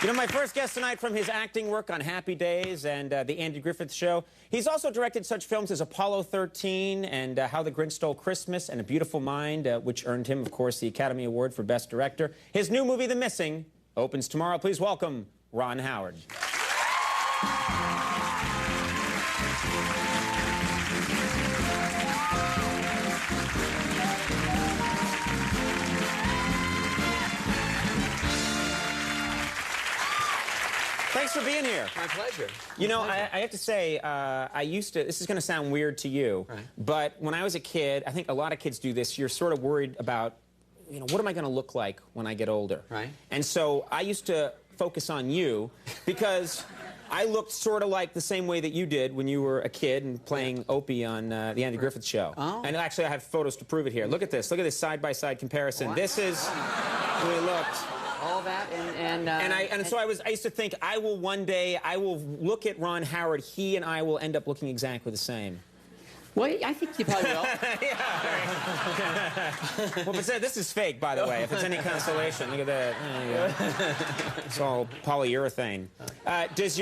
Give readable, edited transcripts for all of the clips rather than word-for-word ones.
You know, my first guest tonight from his acting work on Happy Days and The Andy Griffith Show. He's also directed such films as Apollo 13 and How the Grinch Stole Christmas and A Beautiful Mind, which earned him, of course, the Academy Award for Best Director. His new movie, The Missing, opens tomorrow. Please welcome Ron Howard. Thanks for being here. My pleasure. You know, I have to say, I used to, this is going to sound weird to you, right, but when I was a kid, I think a lot of kids do this, you're sort of worried about, you know, what am I going to look like when I get older? Right. And so I used to focus on you because I looked sort of like the same way that you did when you were a kid and playing Opie on The Andy Griffith Show. Oh. And actually, I have photos to prove it here. Look at this side-by-side comparison. What? This is the way it looked. All that So I used to think I will look at Ron Howard, he and I will end up looking exactly the same. Well, I think you probably will. Yeah. Well, but this is fake, by the way, if it's any consolation. Look at that. There you go. It's all polyurethane. Does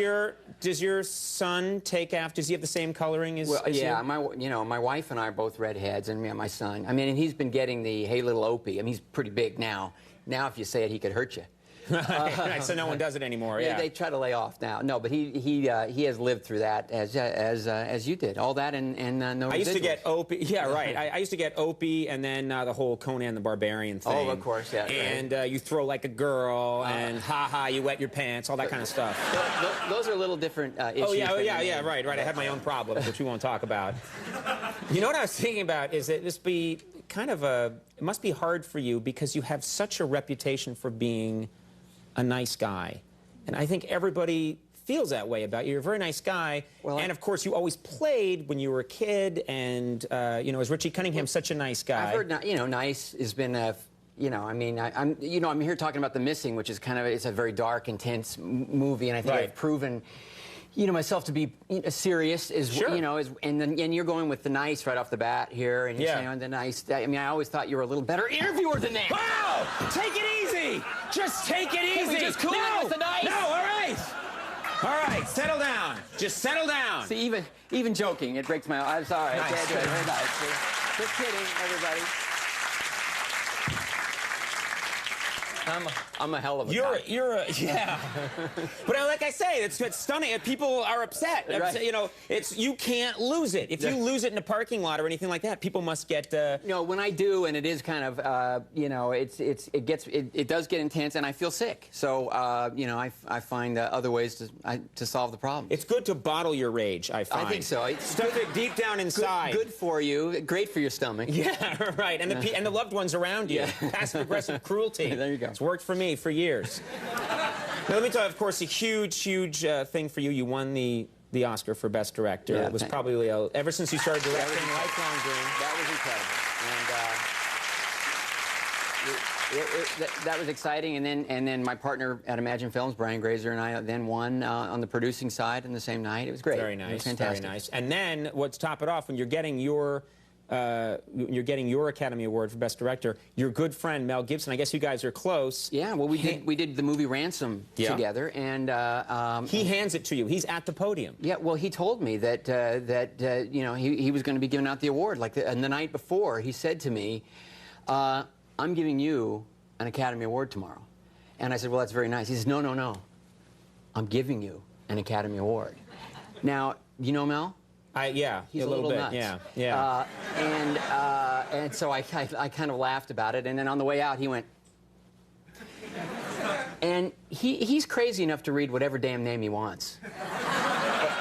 your son take after? Does he have the same coloring as Well, as yeah, you? my wife and I are both redheads, and my son. I mean, and he's been getting the "Hey, little Opie." I mean, he's pretty big now. Now, if you say it, he could hurt you. Right, so no one does it anymore. Yeah, they try to lay off now. No, but he has lived through that as you did. All that and no. I used to get Opie. Yeah, right. I used to get Opie, and then the whole Conan the Barbarian thing. Oh, of course, yeah. And you throw like a girl, and ha, you wet your pants, all that kind of stuff. Those are a little different issues. Oh yeah, right. I have my own problems, which we won't talk about. You know what I was thinking about is that it must be hard for you because you have such a reputation for being a nice guy. And I think everybody feels that way about you. You're a very nice guy. Well, and of course, you always played when you were a kid, and you know, as Richie Cunningham's such a nice guy. I've heard, you know, nice has been a, you know, I mean, I'm here talking about The Missing, which is it's a very dark, intense movie, and I think I've proven, you know, myself to be serious, sure, you know, and you're going with the nice right off the bat here, and you're saying the nice. I mean, I always thought you were a little better interviewer than that. Wow! Take it easy! Just take it easy! Can we just cool it with the nice? No, all right! All right, settle down. Just settle down. See, even joking, it breaks my... I'm sorry. Nice. Okay, very nice. Just kidding, everybody. I'm a hell of a guy. Yeah. But like I say, it's stunning. People are upset. Right. You know, you can't lose it. If you lose it in a parking lot or anything like that, people must get. You know, when I do, and it is kind of, you know, it does get intense, and I feel sick. So, you know, I find other ways to solve the problem. It's good to bottle your rage, I find. I think so. Stuff it deep down inside. Good for you. Great for your stomach. Yeah, right. And the loved ones around you. Yeah. Passive-aggressive cruelty. There you go. It's worked for me for years. Now, let me tell you, of course, a huge thing for you. You won the Oscar for Best Director. Yeah, it was probably, ever since you started directing, lifelong dream. That was incredible. And that was exciting. And then my partner at Imagine Films, Brian Grazer, and I then won on the producing side on the same night. It was great. Very nice. It was fantastic. Very nice. And then, to top it off, when you're getting your Academy Award for Best Director, your good friend Mel Gibson, I guess you guys are close. Yeah, well, we did the movie Ransom together, and he hands it to you. He's at the podium. Yeah, well, he told me that you know, he was going to be giving out the award. And the night before, he said to me, "I'm giving you an Academy Award tomorrow." And I said, "Well, that's very nice." He says, "No. I'm giving you an Academy Award." Now, you know Mel? Yeah, he's a little bit. nuts. Yeah. And so I kind of laughed about it, and then on the way out he went, and he's crazy enough to read whatever damn name he wants.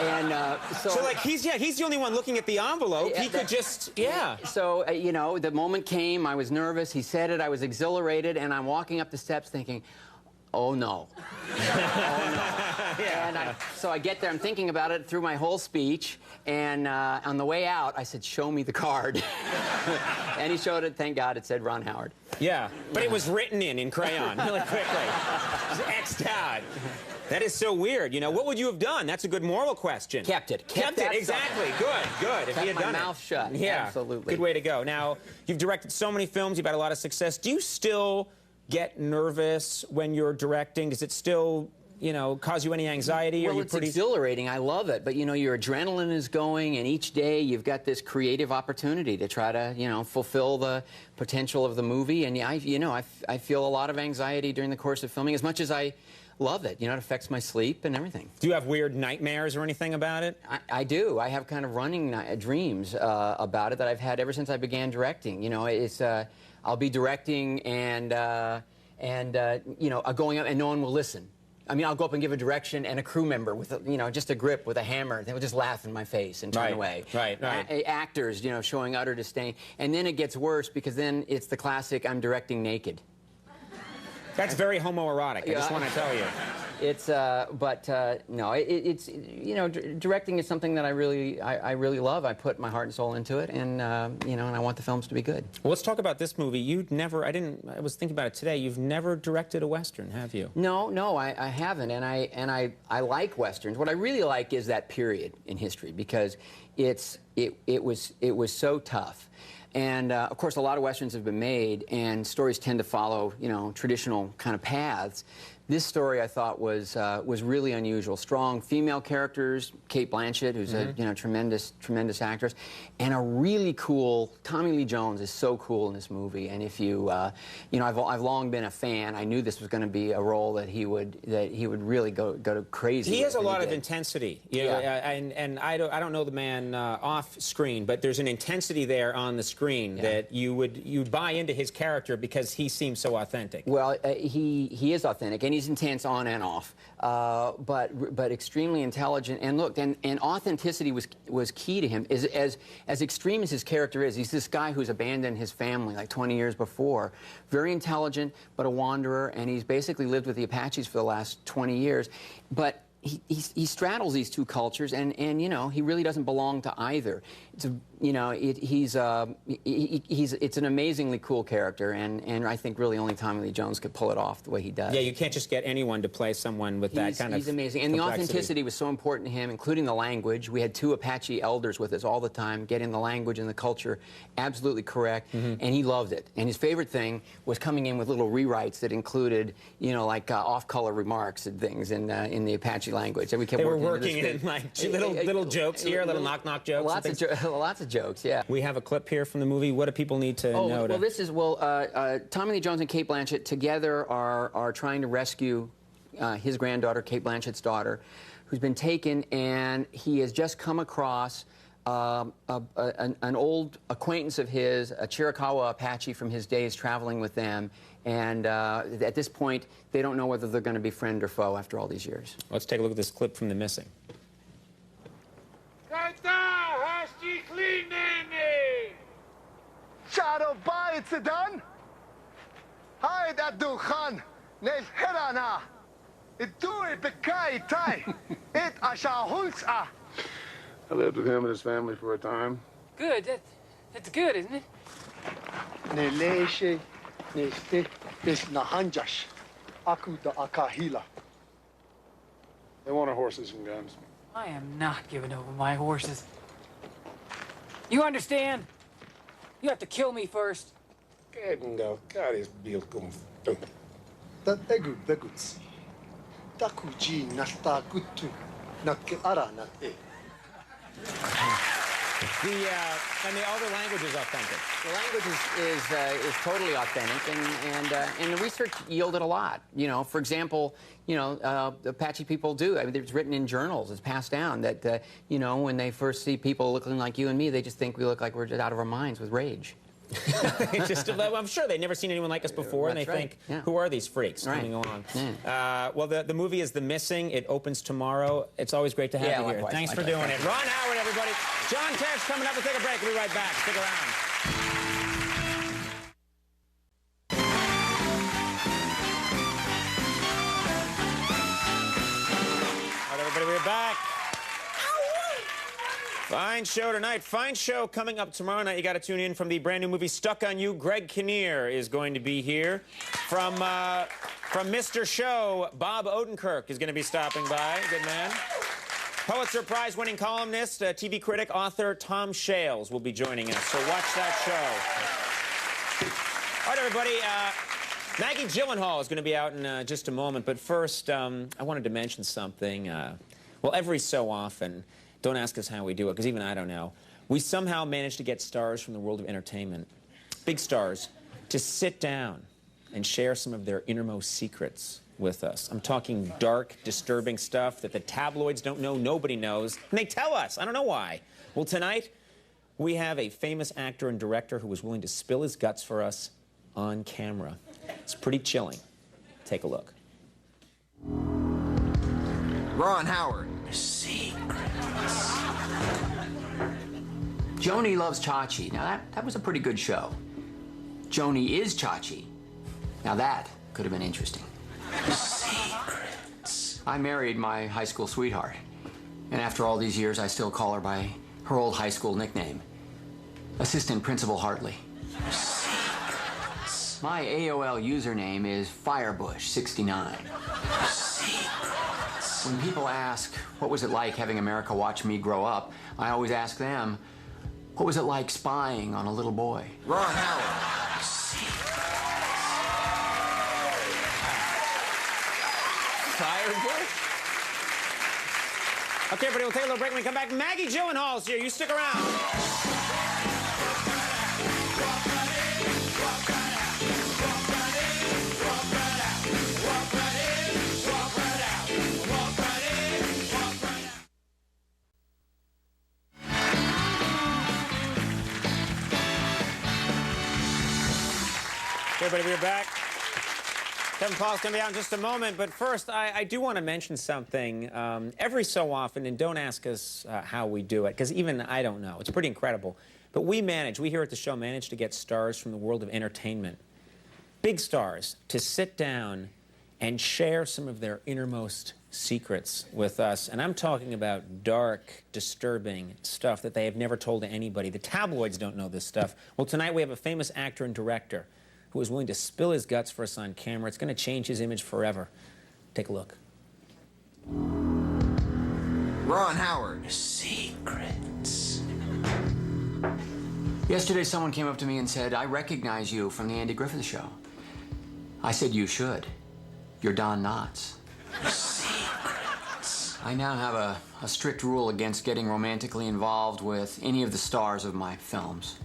And so like he's the only one looking at the envelope. He could just So you know, the moment came. I was nervous. He said it. I was exhilarated, and I'm walking up the steps thinking, "Oh no." Oh no. Yeah. And so I get there, I'm thinking about it through my whole speech, and on the way out, I said, "Show me the card." And he showed it. Thank God it said Ron Howard. Yeah, but it was written in crayon really quickly. It was X'd out. That is so weird. You know, what would you have done? That's a good moral question. Kept it. Kept it, exactly. Good. If he had done it. Kept my mouth shut. Yeah, absolutely. Good way to go. Now, you've directed so many films. You've had a lot of success. Do you still get nervous when you're directing? Does it still you know, cause you any anxiety? Well, Are you it's exhilarating. I love it. But, you know, your adrenaline is going, and each day you've got this creative opportunity to try to, you know, fulfill the potential of the movie. And, I feel a lot of anxiety during the course of filming, as much as I love it. You know, it affects my sleep and everything. Do you have weird nightmares or anything about it? I do. I have kind of running dreams about it that I've had ever since I began directing. You know, it's I'll be directing and you know, going up and no one will listen. I mean, I'll go up and give a direction, and a crew member with, you know, just a grip with a hammer, they will just laugh in my face and turn away. Right. Actors, you know, showing utter disdain. And then it gets worse, because then it's the classic, I'm directing naked. That's very homoerotic, I just want to tell you. It's, no, it's, you know, directing is something that I really love. I put my heart and soul into it, and, you know, and I want the films to be good. Well, let's talk about this movie. You'd never, I was thinking about it today, you've never directed a Western, have you? No, I haven't, and I like Westerns. What I really like is that period in history, because it was so tough. And, of course, a lot of Westerns have been made, and stories tend to follow, you know, traditional kind of paths. This story, I thought, was really unusual. Strong female characters, Cate Blanchett, who's a, you know, tremendous actress, and a really cool, Tommy Lee Jones is so cool in this movie. And if you, you know, I've long been a fan. I knew this was going to be a role that he would really go crazy. He has a lot of intensity, you know, and I don't know the man off screen, but there's an intensity there on the screen that you'd buy into his character because he seems so authentic. Well, he is authentic, and he's intense on and off, but extremely intelligent. And look, and authenticity was key to him. As extreme as his character is, he's this guy who's abandoned his family like 20 years before. Very intelligent, but a wanderer, and he's basically lived with the Apaches for the last 20 years. But he straddles these two cultures, and you know, he really doesn't belong to either. It's a, you know, it's an amazingly cool character, and I think really only Tommy Lee Jones could pull it off the way he does. Yeah, you can't just get anyone to play someone with that kind of He's amazing, and the authenticity was so important to him, including the language. We had 2 Apache elders with us all the time, getting the language and the culture absolutely correct, and he loved it. And his favorite thing was coming in with little rewrites that included, you know, like off-color remarks and things in the Apache language. And we kept They were working in like little jokes here, little knock-knock jokes. Lots of jokes, yeah. We have a clip here from the movie. What do people need to know? Well, this is, Tommy Lee Jones and Cate Blanchett together are trying to rescue his granddaughter, Cate Blanchett's daughter, who's been taken, and he has just come across an old acquaintance of his, a Chiricahua Apache from his days traveling with them, and at this point, they don't know whether they're going to be friend or foe after all these years. Let's take a look at this clip from The Missing. Shadow by Sedan. Hi, that Dukhan. Nel Herana. It do it bekai tai. It ashahulsa. I lived with him and his family for a time. Good. That's good, isn't it? Neleshe. Neste. Is nahanjash. Aku da akahila. They want our horses and guns. I am not giving over my horses. You understand? You have to kill me first. Go ahead and go. God is Bill going to do. That egu beguts. Takuji nasta gutu. Nakke ara nat e. And all the language is authentic. The language is totally authentic, and the research yielded a lot. You know, for example, you know, the Apache people do. I mean, it's written in journals. It's passed down that you know, when they first see people looking like you and me, they just think we look like we're just out of our minds with rage. I'm sure they've never seen anyone like us before, and they think, who are these freaks coming along? Well, the movie is The Missing. It opens tomorrow. It's always great to have you here. Likewise, Thanks for doing it. Ron Howard, everybody. John Tesh coming up. We'll take a break. We'll be right back. Stick around. All right, everybody, we're back. Fine show tonight. Fine show coming up tomorrow night. You got to tune in from the brand new movie Stuck on You. Greg Kinnear is going to be here. From Mr. Show, Bob Odenkirk is going to be stopping by. Good man. Pulitzer Prize-winning columnist, TV critic, author Tom Shales will be joining us. So watch that show. All right, everybody. Maggie Gyllenhaal is going to be out in just a moment, but first, I wanted to mention something. Well, every so often, don't ask us how we do it, because even I don't know, we somehow manage to get stars from the world of entertainment, big stars, to sit down and share some of their innermost secrets with us. I'm talking dark, disturbing stuff that the tabloids don't know, nobody knows, and they tell us. I don't know why. Well, tonight, we have a famous actor and director who was willing to spill his guts for us on camera. It's pretty chilling. Take a look. Ron Howard. Secrets. Joni Loves Chachi. Now, that was a pretty good show. Joni is Chachi. Now, that could have been interesting. Secrets. I married my high school sweetheart. And after all these years, I still call her by her old high school nickname, Assistant Principal Hartley. Secrets. My AOL username is Firebush69. Secrets. When people ask, what was it like having America watch me grow up, I always ask them, what was it like spying on a little boy? Ron Howard. Firebush? Okay, everybody, we'll take a little break. When we come back, Maggie Gyllenhaal's here. You stick around. Everybody, we're back. Kevin Paul's going to be out in just a moment, but first, I do want to mention something. Every so often, and don't ask us how we do it, because even I don't know. It's pretty incredible. But we here at the show manage to get stars from the world of entertainment, big stars, to sit down and share some of their innermost secrets with us. And I'm talking about dark, disturbing stuff that they have never told to anybody. The tabloids don't know this stuff. Well, tonight we have a famous actor and director who is willing to spill his guts for us on camera. It's going to change his image forever. Take a look. Ron Howard. Secrets. Yesterday, someone came up to me and said, I recognize you from the Andy Griffith Show. I said, you should. You're Don Knotts. Secrets. I now have a strict rule against getting romantically involved with any of the stars of my films.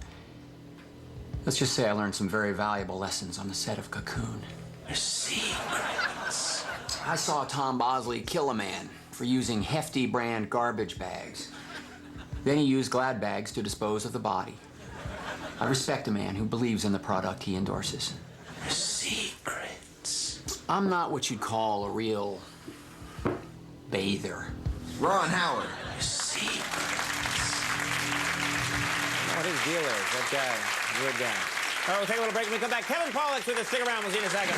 Let's just say I learned some very valuable lessons on the set of Cocoon. Secrets. I saw Tom Bosley kill a man for using Hefty brand garbage bags. Then he used Glad bags to dispose of the body. I respect a man who believes in the product he endorses. Secrets. I'm not what you'd call a real bather. Ron Howard. Secrets. What his deal is, that guy. Good guy. All right, we'll take a little break. When we come back, Kevin Pollak's with us. Stick around. We'll see you in a second.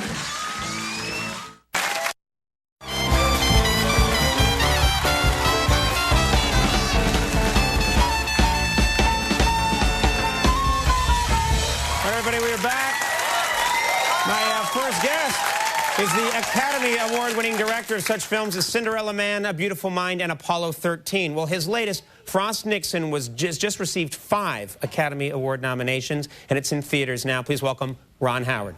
All right, everybody, we are back. My first guest is the Academy Award-winning director of such films as Cinderella Man, A Beautiful Mind, and Apollo 13. Well, his latest, Frost Nixon, was just received 5 Academy Award nominations, and it's in theaters now. Please welcome Ron Howard.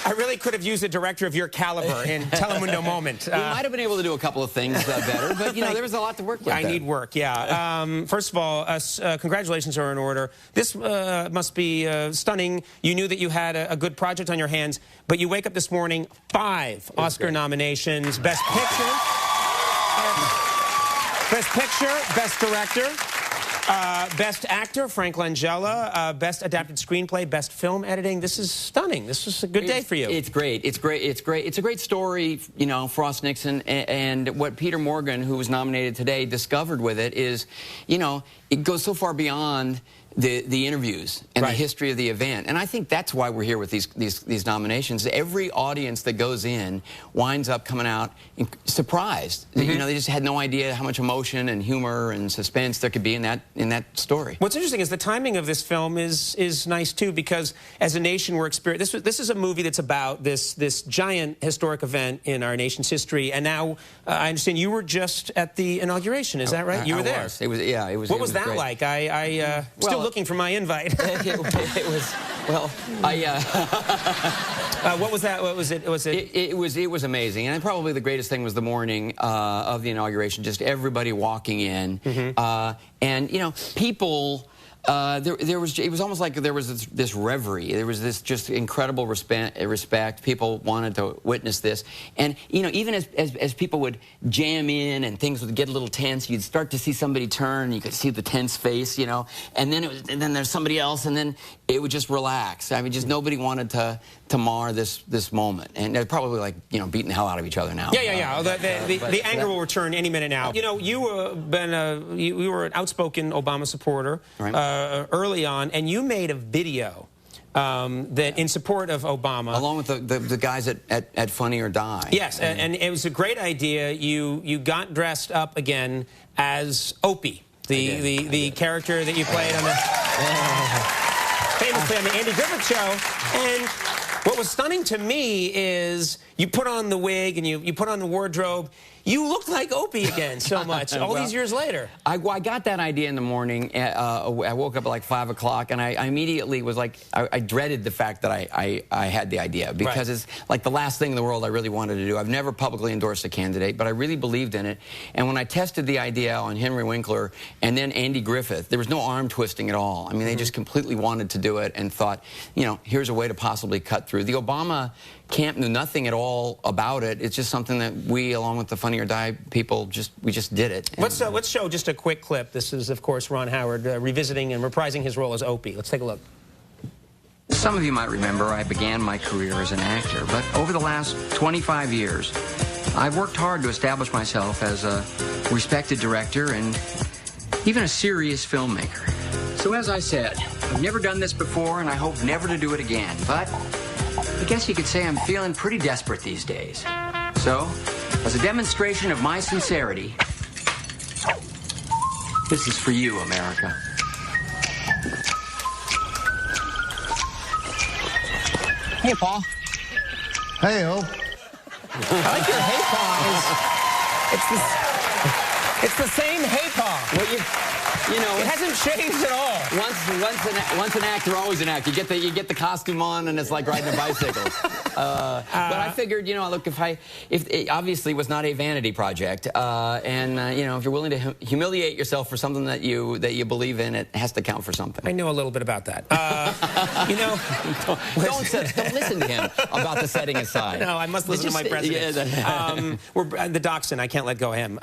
I really could have used a director of your caliber in Telemundo moment. You might have been able to do a couple of things better, but, you know, there was a lot to work with. I need work, yeah. First of all, congratulations are in order. This must be stunning. You knew that you had a good project on your hands, but you wake up this morning, 5 Oscar nominations, Best Picture, Best Director, Best Actor, Frank Langella, Best Adapted Screenplay, Best Film Editing. This is stunning. This was a good day for you. It's great. It's great. It's great. It's a great story, you know, Frost Nixon, and what Peter Morgan, who was nominated today, discovered with it is, you know, it goes so far beyond the interviews and Right. the history of the event. And I think that's why we're here with these nominations. Every audience that goes in winds up coming out surprised. You know, they just had no idea how much emotion and humor and suspense there could be in that story. What's interesting is the timing of this film is nice too, because as a nation we're experiencing this is a movie that's about this giant historic event in our nation's history, and now I understand you were just at the inauguration. Is that right? You were there. It was, yeah, it was. What it was that great. like? I still looking for my invite. it was, well, what was that? What was it? It was amazing, and probably the greatest thing was the morning of the inauguration. Just everybody walking in, and you know, people. It was almost like there was this reverie. There was this just incredible respect. People wanted to witness this, and you know, even as people would jam in and things would get a little tense, you'd start to see somebody turn, and you could see the tense face, you know, and then there's somebody else, and then it would just relax. I mean, just nobody wanted to mar this moment, and they're probably like, you know, beating the hell out of each other now. Yeah. The anger will return any minute now. You know, you were an outspoken Obama supporter. Right. Early on, and you made a video that in support of Obama, along with the guys at Funny or Die. Yes, and it was a great idea. You got dressed up again as Opie, the character that you played on the famously on the Andy Griffith Show. And what was stunning to me is you put on the wig and you put on the wardrobe. You looked like Opie again so much, all these years later. I got that idea in the morning. I woke up at like 5 o'clock, and I immediately was like, I dreaded the fact that I had the idea, because it's like the last thing in the world I really wanted to do. I've never publicly endorsed a candidate, but I really believed in it. And when I tested the idea on Henry Winkler and then Andy Griffith, there was no arm twisting at all. I mean, they just completely wanted to do it and thought, you know, here's a way to possibly cut through. The Obama camp knew nothing at all about it. It's just something that we, along with the Funny or Die people, we just did it. Let's show just a quick clip. This is, of course, Ron Howard revisiting and reprising his role as Opie. Let's take a look. Some of you might remember I began my career as an actor, but over the last 25 years, I've worked hard to establish myself as a respected director and even a serious filmmaker. So as I said, I've never done this before, and I hope never to do it again, but I guess you could say I'm feeling pretty desperate these days. So, as a demonstration of my sincerity, this is for you, America. Hey, Paul. Hey-o. I like your hey paw. It's the same hey paw. Well, you know, it hasn't changed at all. Once an actor, always an actor. You get the costume on, and it's like riding a bicycle. But I figured, you know, look, if it obviously was not a vanity project, and you know, if you're willing to humiliate yourself for something that you believe in, it has to count for something. I know a little bit about that. You know, don't listen to him about the setting aside. No, I must listen to my president. Yeah, we're the dachshund. I can't let go of him.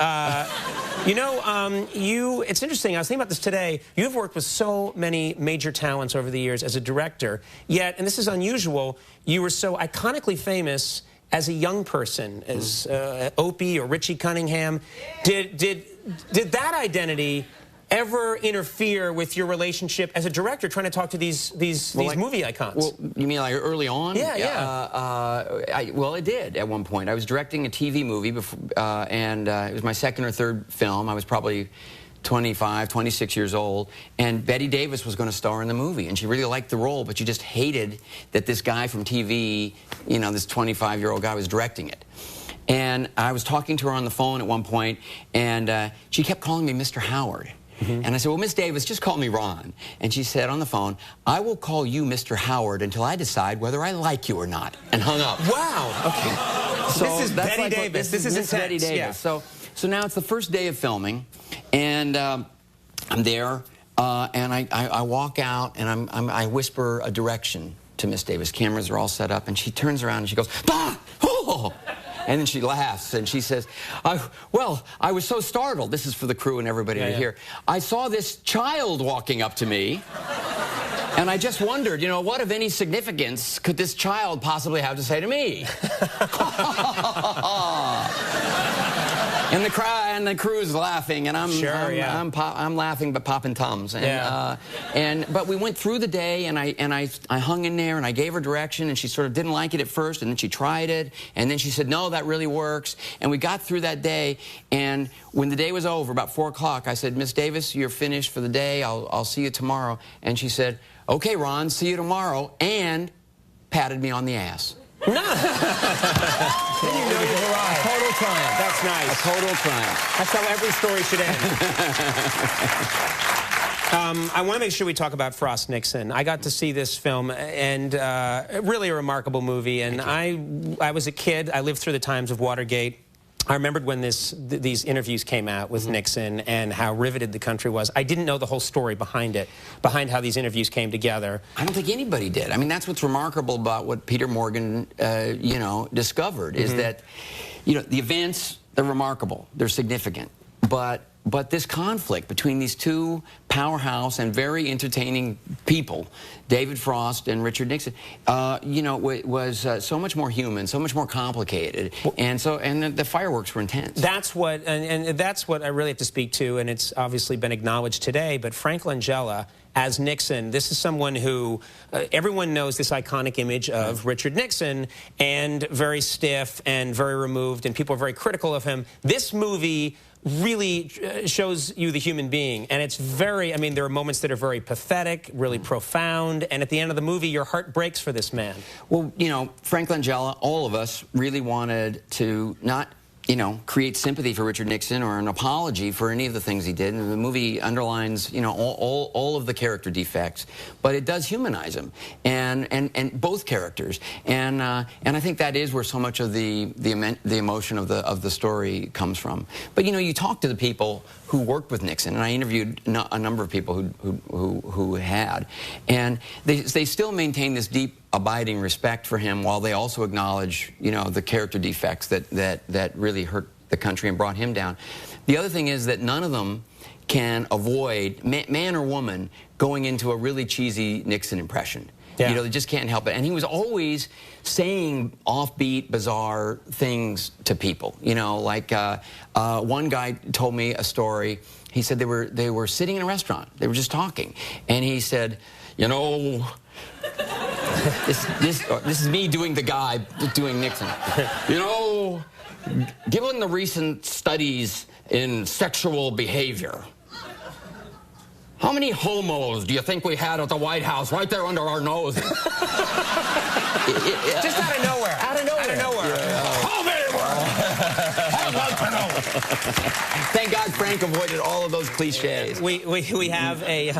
You know, it's interesting. I was thinking about this today. You've worked with so many major talents over the years as a director, yet, and this is unusual, you were so iconically famous as a young person, as Opie or Richie Cunningham. Did that identity ever interfere with your relationship as a director, trying to talk to these movie icons? Well, you mean like early on? Yeah. Well, it did at one point. I was directing a TV movie, and it was my second or third film. I was probably 25, 26 years old, and Bette Davis was going to star in the movie, and she really liked the role, but she just hated that this guy from TV, you know, this 25-year-old guy was directing it. And I was talking to her on the phone at one point, and she kept calling me Mr. Howard. And I said, well, Miss Davis, just call me Ron. And she said on the phone, I will call you Mr. Howard until I decide whether I like you or not, and hung up. Wow. Okay. So this is Bette Davis. This is Miss Bette Davis. Yeah. So now it's the first day of filming, and I'm there, and I walk out, and I whisper a direction to Miss Davis. Cameras are all set up, and she turns around and she goes, "Bah! Oh!" And then she laughs, and she says, well, I was so startled. This is for the crew and everybody to hear. I saw this child walking up to me, and I just wondered, you know, what of any significance could this child possibly have to say to me? And the crowd, and the crew's laughing, and I'm laughing but popping tums. And but we went through the day, and I hung in there, and I gave her direction, and she sort of didn't like it at first, and then she tried it, and then she said, no, that really works. And we got through that day, and when the day was over, about 4 o'clock, I said, Miss Davis, you're finished for the day. I'll see you tomorrow. And she said, okay, Ron, see you tomorrow, and patted me on the ass. No. Then you know you've arrived. A total triumph. That's nice. A total triumph. That's how every story should end. I want to make sure we talk about Frost Nixon. I got to see this film, and really a remarkable movie. And I was a kid. I lived through the times of Watergate. I remembered when these interviews came out with Nixon and how riveted the country was. I didn't know the whole story behind it, behind how these interviews came together. I don't think anybody did. I mean, that's what's remarkable about what Peter Morgan, you know, discovered, is that, you know, the events, they're remarkable, they're significant, but this conflict between these two powerhouse and very entertaining people, David Frost and Richard Nixon, you know, was so much more human, so much more complicated, and the fireworks were intense. That's what, and that's what I really have to speak to, and it's obviously been acknowledged today. But Frank Langella as Nixon, this is someone who everyone knows this iconic image of Richard Nixon, and very stiff and very removed, and people are very critical of him. This movie really shows you the human being, and it's very, I mean, there are moments that are very pathetic, really profound, and at the end of the movie, your heart breaks for this man. Well, you know, Frank Langella, all of us really wanted to not, you know, create sympathy for Richard Nixon or an apology for any of the things he did. And the movie underlines, you know, all of the character defects, but it does humanize him, and both characters. And I think that is where so much of the emotion of the story comes from. But you know, you talk to the people who worked with Nixon, and I interviewed a number of people who had, and they still maintain this deep, abiding respect for him, while they also acknowledge, you know, the character defects that really hurt the country and brought him down. The other thing is that none of them can avoid, man or woman, going into a really cheesy Nixon impression. Yeah. You know, they just can't help it. And he was always saying offbeat, bizarre things to people. You know, like one guy told me a story. He said they were sitting in a restaurant. They were just talking. And he said, you know, this is me doing the guy doing Nixon. You know, given the recent studies in sexual behavior, how many homos do you think we had at the White House right there under our nose? Just out of nowhere. Out of nowhere. Out of nowhere. Yeah. How many were? I'd like to know. Thank God Frank avoided all of those cliches. We have a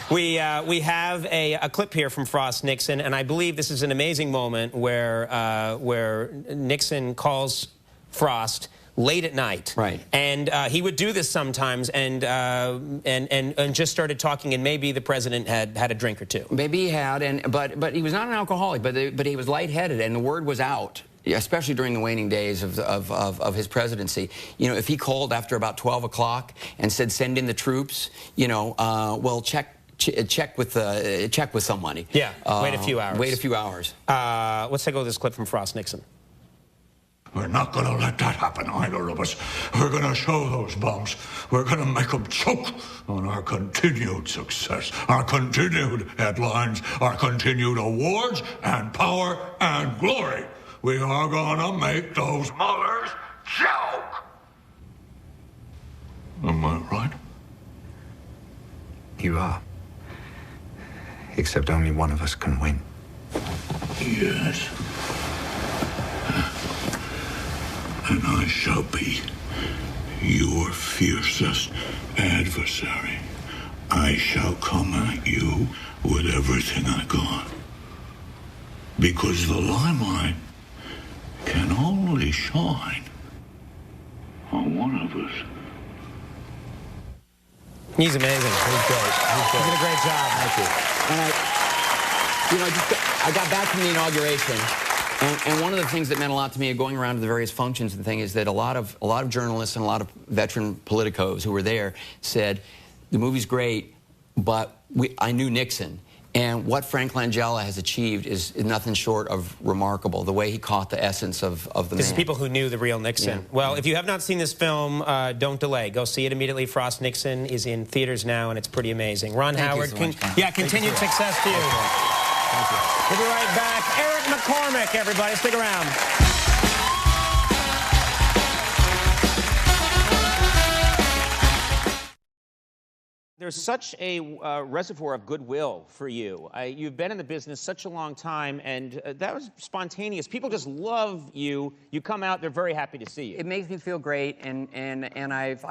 we have a clip here from Frost Nixon, and I believe this is an amazing moment where Nixon calls Frost late at night, right? And he would do this sometimes, and just started talking, and maybe the president had a drink or two. Maybe he had, but he was not an alcoholic, but he was lightheaded, and the word was out, especially during the waning days of his presidency. You know, if he called after about 12 o'clock and said, "Send in the troops," you know, well, check with somebody. Yeah, wait a few hours. Wait a few hours. Let's take a look at this clip from Frost Nixon. We're not going to let that happen, either of us. We're going to show those bums. We're going to make them choke on our continued success, our continued headlines, our continued awards and power and glory. We are going to make those mothers choke. Am I right? You are. Except only one of us can win. Yes. And I shall be your fiercest adversary. I shall come at you with everything I got. Because the limelight can only shine on one of us. He's amazing. He's great. He did a great job. Thank you. And I got back from the inauguration. And one of the things that meant a lot to me, going around to the various functions and things, is that a lot of journalists and a lot of veteran politicos who were there said, the movie's great, but I knew Nixon, And what Frank Langella has achieved is nothing short of remarkable. The way he caught the essence of the man. This is people who knew the real Nixon. Yeah. Well, if you have not seen this film, don't delay. Go see it immediately. Frost Nixon is in theaters now, and it's pretty amazing. Ron Thank Howard, you so much, Ron. yeah, continued success to you. Thank you. We'll be right back. Eric McCormick, everybody, stick around. There's such a reservoir of goodwill for you. You've been in the business such a long time, and that was spontaneous. People just love you. You come out, they're very happy to see you. It makes me feel great, and I've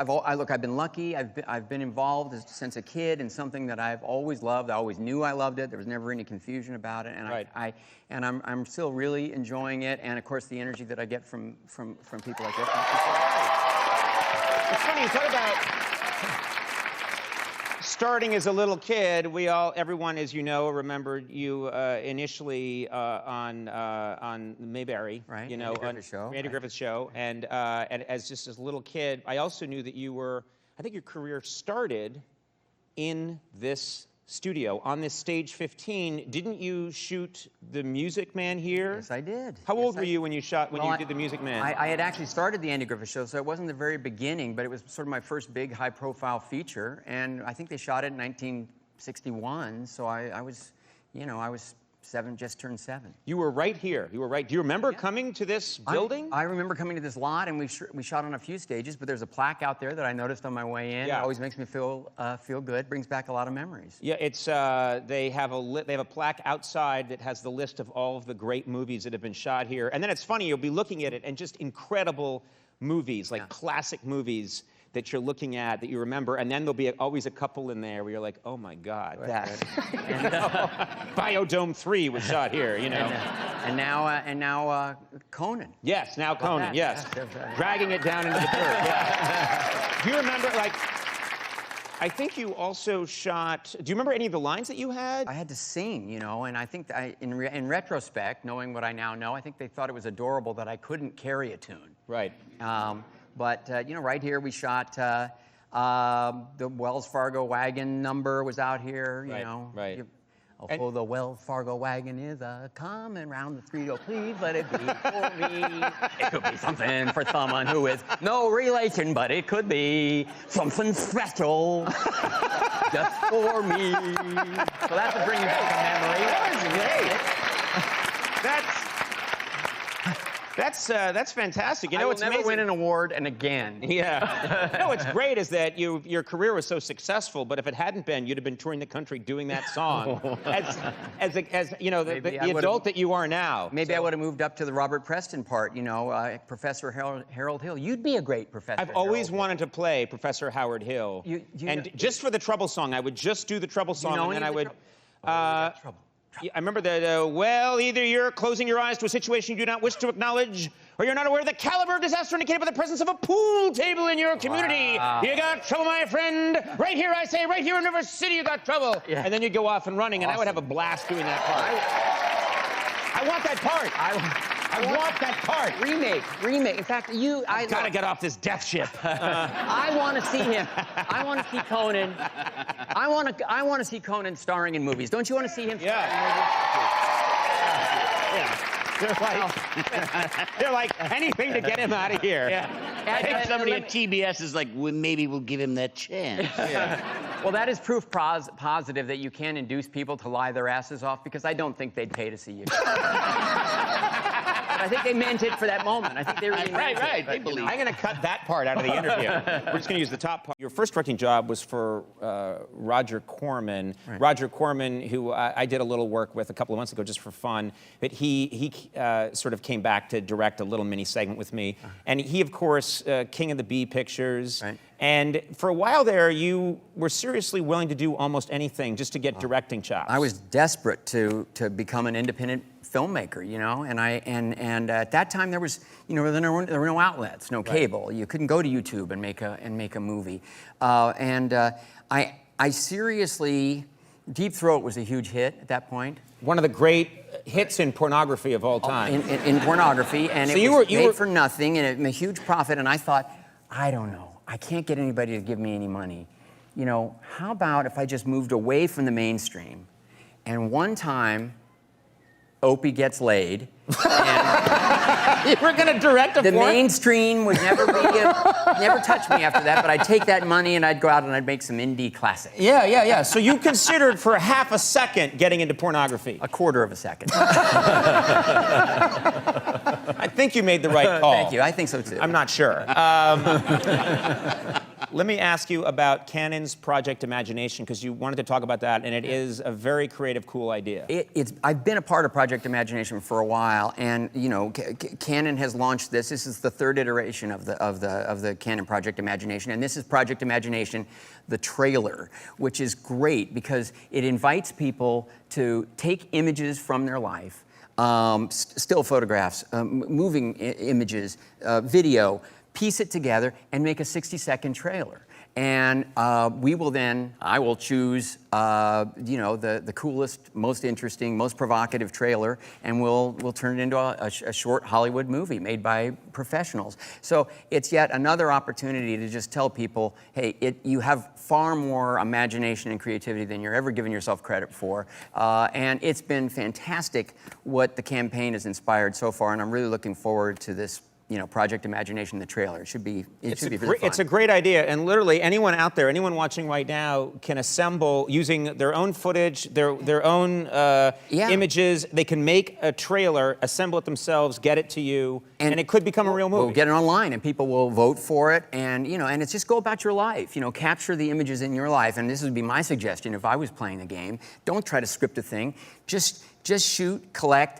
been lucky. I've been involved since a kid in something that I've always loved. I always knew I loved it. There was never any confusion about it, and right. I'm still really enjoying it. And of course, the energy that I get from people like this. It's funny, you talk about starting as a little kid. Everyone, as you know, remembered you initially on Mayberry, right? You know, Andy Griffith's show, and as just as a little kid, I also knew that you were. I think your career started in this studio on this stage 15. Didn't you shoot The Music Man here? Yes, I did. How old were you when you did The Music Man? I had actually started the Andy Griffith Show, so it wasn't the very beginning, but it was sort of my first big high-profile feature, and I think they shot it in 1961. So I was just turned 7. You were right here. You were right. Do you remember coming to this building? I remember coming to this lot, and we shot on a few stages, but there's a plaque out there that I noticed on my way in. Yeah. It always makes me feel good. Brings back a lot of memories. Yeah, it's they have a plaque outside that has the list of all of the great movies that have been shot here. And then it's funny, you'll be looking at it, and just incredible movies, like classic movies that you're looking at, that you remember, and then there'll be always a couple in there where you're like, oh my God, that. Biodome 3 was shot here, you know. And now Conan. Yes, now Conan, yes. Yes. Dragging it down into the dirt, yeah. Do you remember, I think you also shot, do you remember any of the lines that you had? I had to sing, you know, and I think in retrospect, knowing what I now know, I think they thought it was adorable that I couldn't carry a tune. Right. But you know, right here we shot the Wells Fargo wagon number was out here. You know, right. Although the Wells Fargo wagon is coming round the street, oh please let it be for me. It could be something for someone who is no relation, but it could be something special just for me. So that's a bringing back a memory. That was great. That's fantastic. You know, I will it's never amazing. win an award, and again. Yeah. No, what's great is that your career was so successful, but if it hadn't been, you'd have been touring the country doing that song as you know, the adult that you are now. Maybe I would have moved up to the Robert Preston part, you know, Professor Harold Hill. You'd be a great professor. I've always wanted to play Professor Howard Hill. Just for the trouble song, I would just do the trouble song, and then I would. Trouble. I remember that, well, either you're closing your eyes to a situation you do not wish to acknowledge, or you're not aware of the caliber of disaster indicated by the presence of a pool table in your community. Wow. You got trouble, my friend. Right here, I say, right here in River City, you got trouble. Yeah. And then you'd go off and running, and I would have a blast doing that part. I want that part. I want that part. Remake. In fact, I gotta get off this death ship. I want to see him. I want to see Conan. I want to see Conan starring in movies. Don't you want to see him starring in movies? Yeah. They're like anything to get him out of here. Yeah. I think somebody at TBS is like, well, maybe we'll give him that chance. Well, that is proof positive that you can induce people to lie their asses off, because I don't think they'd pay to see you. I think they meant it for that moment. I think they really meant it. Right. They believe. I'm going to cut that part out of the interview. We're just going to use the top part. Your first directing job was for Roger Corman. Right. Roger Corman, who I did a little work with a couple of months ago just for fun. But he sort of came back to direct a little mini segment with me. And he, of course, King of the Bee Pictures. Right. And for a while there, you were seriously willing to do almost anything just to get directing chops. I was desperate to become an independent filmmaker, you know, and at that time there was, you know, there were no outlets, no cable. You couldn't go to YouTube and make a movie, I seriously, Deep Throat was a huge hit at that point. One of the great hits in pornography of all time. In pornography, and so it you was were made for nothing, and it made a huge profit. And I thought, I don't know, I can't get anybody to give me any money. You know, how about if I just moved away from the mainstream And one time, Opie gets laid. You were going to direct a The porn? mainstream would never touch me after that, but I'd take that money and I'd go out and I'd make some indie classics. Yeah. So you considered for half a second getting into pornography. A quarter of a second. I think you made the right call. Thank you. I think so too. I'm not sure. Let me ask you about Canon's Project Imagination, because you wanted to talk about that, and it is a very creative, cool idea. I've been a part of Project Imagination for a while, and you know, Canon has launched this. This is the third iteration of the Canon Project Imagination, and this is Project Imagination, the trailer, which is great because it invites people to take images from their life, still photographs, moving images, video, piece it together and make a 60-second trailer. And I will choose, you know, the coolest, most interesting, most provocative trailer, and we'll turn it into a short Hollywood movie made by professionals. So it's yet another opportunity to just tell people, hey, you have far more imagination and creativity than you're ever giving yourself credit for. And it's been fantastic what the campaign has inspired so far, and I'm really looking forward to this, you know, Project Imagination, the trailer. It should be really fun. It's a great idea, and literally anyone out there, anyone watching right now, can assemble using their own footage, their own images. They can make a trailer, assemble it themselves, get it to you, and it could become a real movie. We'll get it online, and people will vote for it, and you know, and it's just go about your life. You know, capture the images in your life, and this would be my suggestion if I was playing the game. Don't try to script a thing. Just shoot, collect.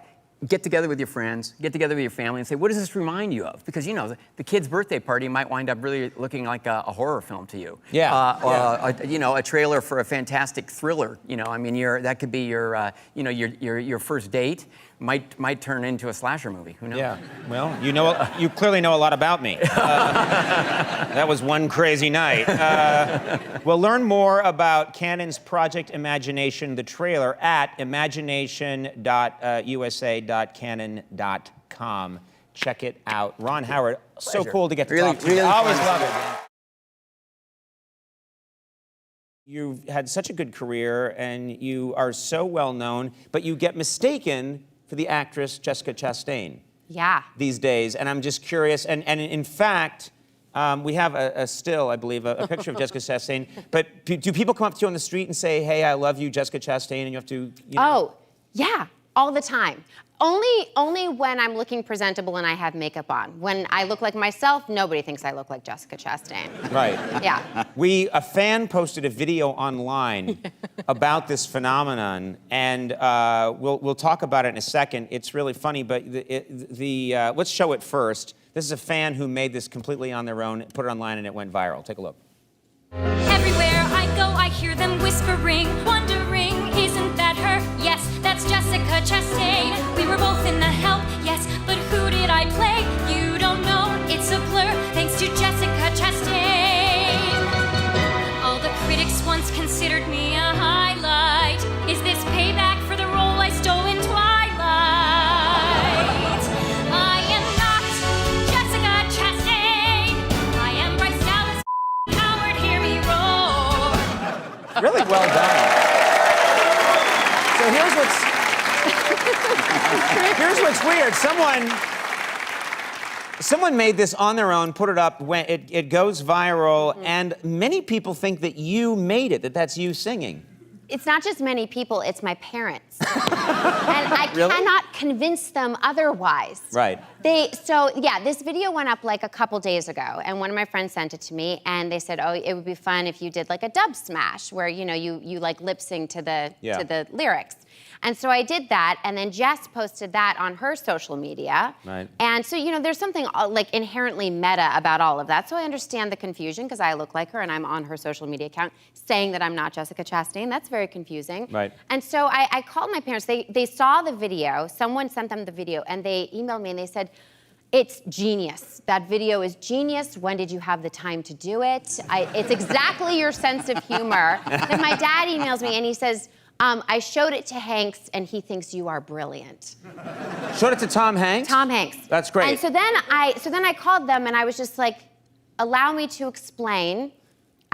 Get together with your friends, get together with your family and say, what does this remind you of? Because, you know, the kid's birthday party might wind up really looking like a horror film to you. You know, a trailer for a fantastic thriller. You know, I mean, that could be your, you know, your first date might turn into a slasher movie. Who knows? Yeah, well, you clearly know a lot about me. That was one crazy night. We'll learn more about Canon's Project Imagination, the trailer, at imagination.usa.canon.com. Check it out. Ron Howard, so cool to get to talk to you. Always love it. You've had such a good career, and you are so well known, but you get mistaken for the actress Jessica Chastain. Yeah. These days, and I'm just curious. And in fact, we have a still, I believe, a picture of Jessica Chastain. But do people come up to you on the street and say, "Hey, I love you, Jessica Chastain," and you have to? You know? Oh, yeah, all the time. Only when I'm looking presentable and I have makeup on. When I look like myself, nobody thinks I look like Jessica Chastain. Right. Yeah. A fan posted a video online about this phenomenon, and we'll talk about it in a second. It's really funny, but let's show it first. This is a fan who made this completely on their own, put it online, and it went viral. Take a look. Everywhere I go, I hear them whispering, wondering, isn't that her? Yes, that's Jessica Chastain. We were both in The Help, yes, but who did I play? You don't know, it's a blur, thanks to Jessica Chastain. All the critics once considered me a highlight. Is this payback for the role I stole in Twilight? I am not Jessica Chastain. I am Bryce Dallas Howard, hear me roar. Really well done. So here's what's weird. Someone made this on their own, put it up, it goes viral, and many people think that you made it, that's you singing. It's not just many people, it's my parents. And I cannot convince them otherwise. Right. This video went up like a couple days ago, and one of my friends sent it to me, and they said, oh, it would be fun if you did like a dub smash, where, you know, you like lip sync to the lyrics. And so I did that, and then Jess posted that on her social media. Right. And so, you know, there's something like inherently meta about all of that. So I understand the confusion because I look like her and I'm on her social media account saying that I'm not Jessica Chastain. That's very confusing. Right. And so I called my parents. They saw the video. Someone sent them the video, and they emailed me and they said, it's genius. That video is genius. When did you have the time to do it? It's exactly your sense of humor. And my dad emails me and he says, I showed it to Hanks, and he thinks you are brilliant. Showed it to Tom Hanks? Tom Hanks. That's great. And so then I called them, and I was just like, allow me to explain.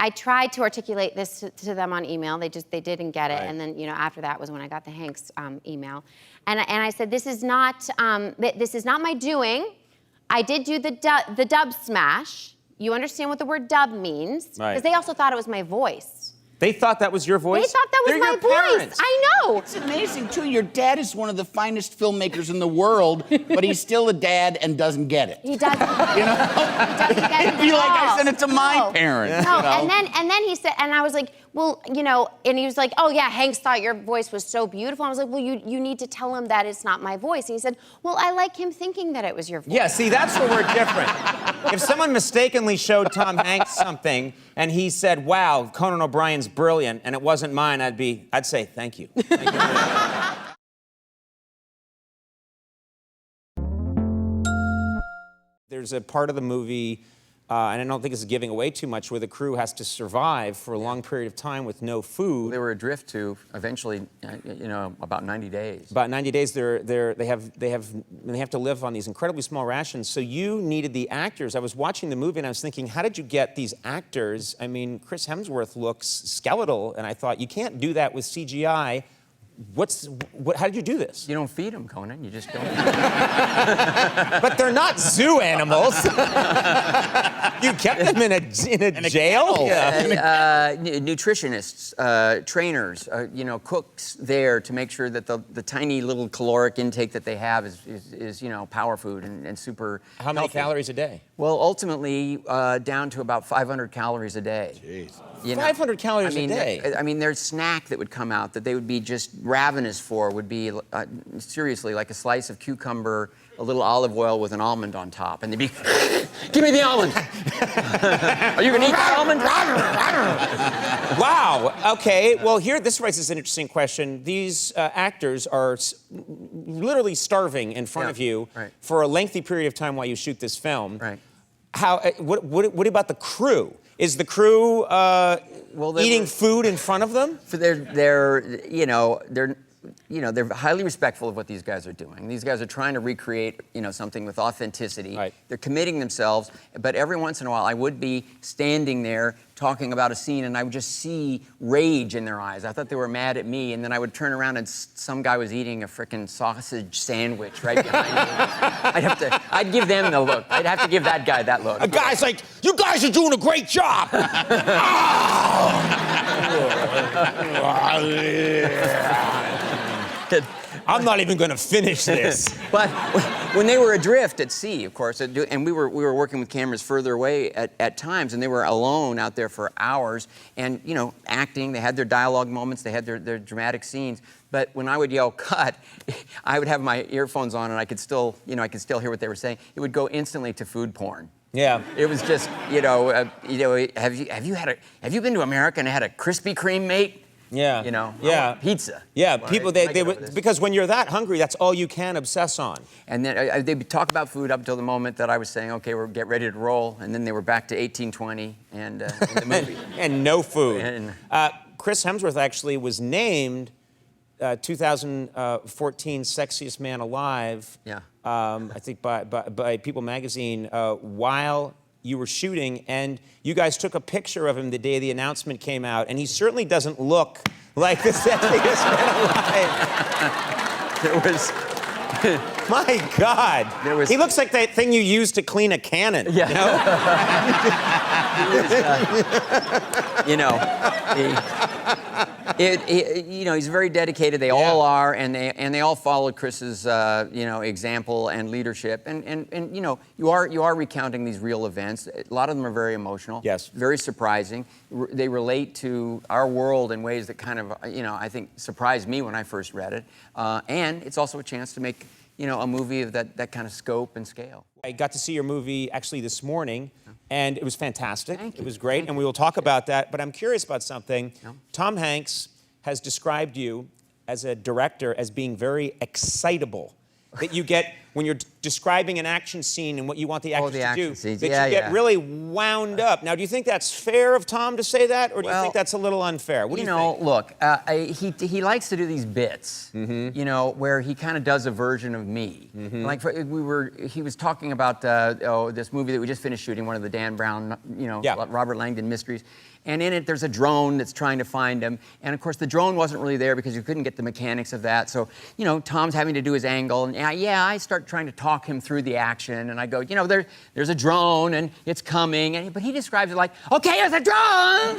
I tried to articulate this to them on email. They didn't get it. Right. And then, you know, after that was when I got the Hanks email. And I said, this is not my doing. I did do the dub smash. You understand what the word dub means? Right. Because they also thought it was my voice. They thought that was your voice? They thought that was They're my your voice. parents. I know. It's amazing, too. Your dad is one of the finest filmmakers in the world, but he's still a dad and doesn't get it. He doesn't. You know? He doesn't get it It'd be at like I all. sent it to my No. parents. No, you know? and then he said, and I was like, well, you know, and he was like, oh yeah, Hanks thought your voice was so beautiful. I was like, well, you need to tell him that it's not my voice. And he said, well, I like him thinking that it was your voice. Yeah, see, that's where we're different. If someone mistakenly showed Tom Hanks something and he said, wow, Conan O'Brien's brilliant, and it wasn't mine, I'd say, thank you. Thank you. There's a part of the movie, and I don't think it's giving away too much, where the crew has to survive for a long period of time with no food. They were adrift to eventually, you know, about 90 days. About 90 days, they have to live on these incredibly small rations. So you needed the actors. I was watching the movie and I was thinking, how did you get these actors? I mean, Chris Hemsworth looks skeletal, and I thought, you can't do that with CGI. How did you do this? You don't feed them, Conan. You just don't. But they're not zoo animals. You kept them in a jail? Nutritionists, trainers, you know, cooks there to make sure that the tiny little caloric intake that they have is you know, power food and super How many healthy. calories a day? Well, ultimately, down to about 500 calories a day. Jeez. You know, 500 calories I mean, a day? I mean, their snack that would come out that they would be just ravenous for would be, seriously, like a slice of cucumber, a little olive oil with an almond on top. And they'd be, give me the almond. Are you going to eat the almond? Wow. Okay. Well, this raises an interesting question. These actors are literally starving in front of you for a lengthy period of time while you shoot this film. Right. What about the crew? Is the crew eating food in front of them? They're highly respectful of what these guys are doing. These guys are trying to recreate, you know, something with authenticity. Right. They're committing themselves, but every once in a while I would be standing there talking about a scene and I would just see rage in their eyes. I thought they were mad at me, and then I would turn around and some guy was eating a frickin' sausage sandwich right behind me. I'd give them the look. I'd have to give that guy that look. A guy's like, you guys are doing a great job. I'm not even going to finish this. But when they were adrift at sea, of course, and we were working with cameras further away at times, and they were alone out there for hours, and you know, acting. They had their dialogue moments, they had their dramatic scenes. But when I would yell "cut," I would have my earphones on, and I could still hear what they were saying. It would go instantly to food porn. Yeah. It was just, have you been to America and had a Krispy Kreme, mate? Yeah. You know, yeah. Pizza. Yeah, Well, people, because when you're that hungry, that's all you can obsess on. And then they'd talk about food up until the moment that I was saying, okay, we'll get ready to roll. And then they were back to 1820 and the movie. And no food. And, Chris Hemsworth actually was named 2014 Sexiest Man Alive. Yeah. I think by People Magazine while you were shooting, and you guys took a picture of him the day the announcement came out, and he certainly doesn't look like the sexiest man alive. There was... My God. He looks like that thing you use to clean a cannon. Yeah. You know? He's very dedicated. They all are, and they all followed Chris's example and leadership. And you know, you are recounting these real events. A lot of them are very emotional. Yes. Very surprising. They relate to our world in ways that kind of I think surprised me when I first read it. And it's also a chance to make a movie of that kind of scope and scale. I got to see your movie actually this morning, and it was fantastic. Thank you. It was great, and we will talk about that. But I'm curious about something. Yeah. Tom Hanks has described you as a director as being very excitable. That you get when you're describing an action scene and what you want the actors the to action do, scenes. that Yeah, you get yeah. really wound up. Now, do you think that's fair of Tom to say that, or do you think that's a little unfair? What do you think? Look, he likes to do these bits, you know, where he kind of does a version of me. Like he was talking about this movie that we just finished shooting, one of the Dan Brown, Robert Langdon mysteries. And in it, there's a drone that's trying to find him. And of course, the drone wasn't really there because you couldn't get the mechanics of that. So, you know, Tom's having to do his angle. And I start trying to talk him through the action. And I go, you know, there's a drone and it's coming. But he describes it like, okay, there's a drone.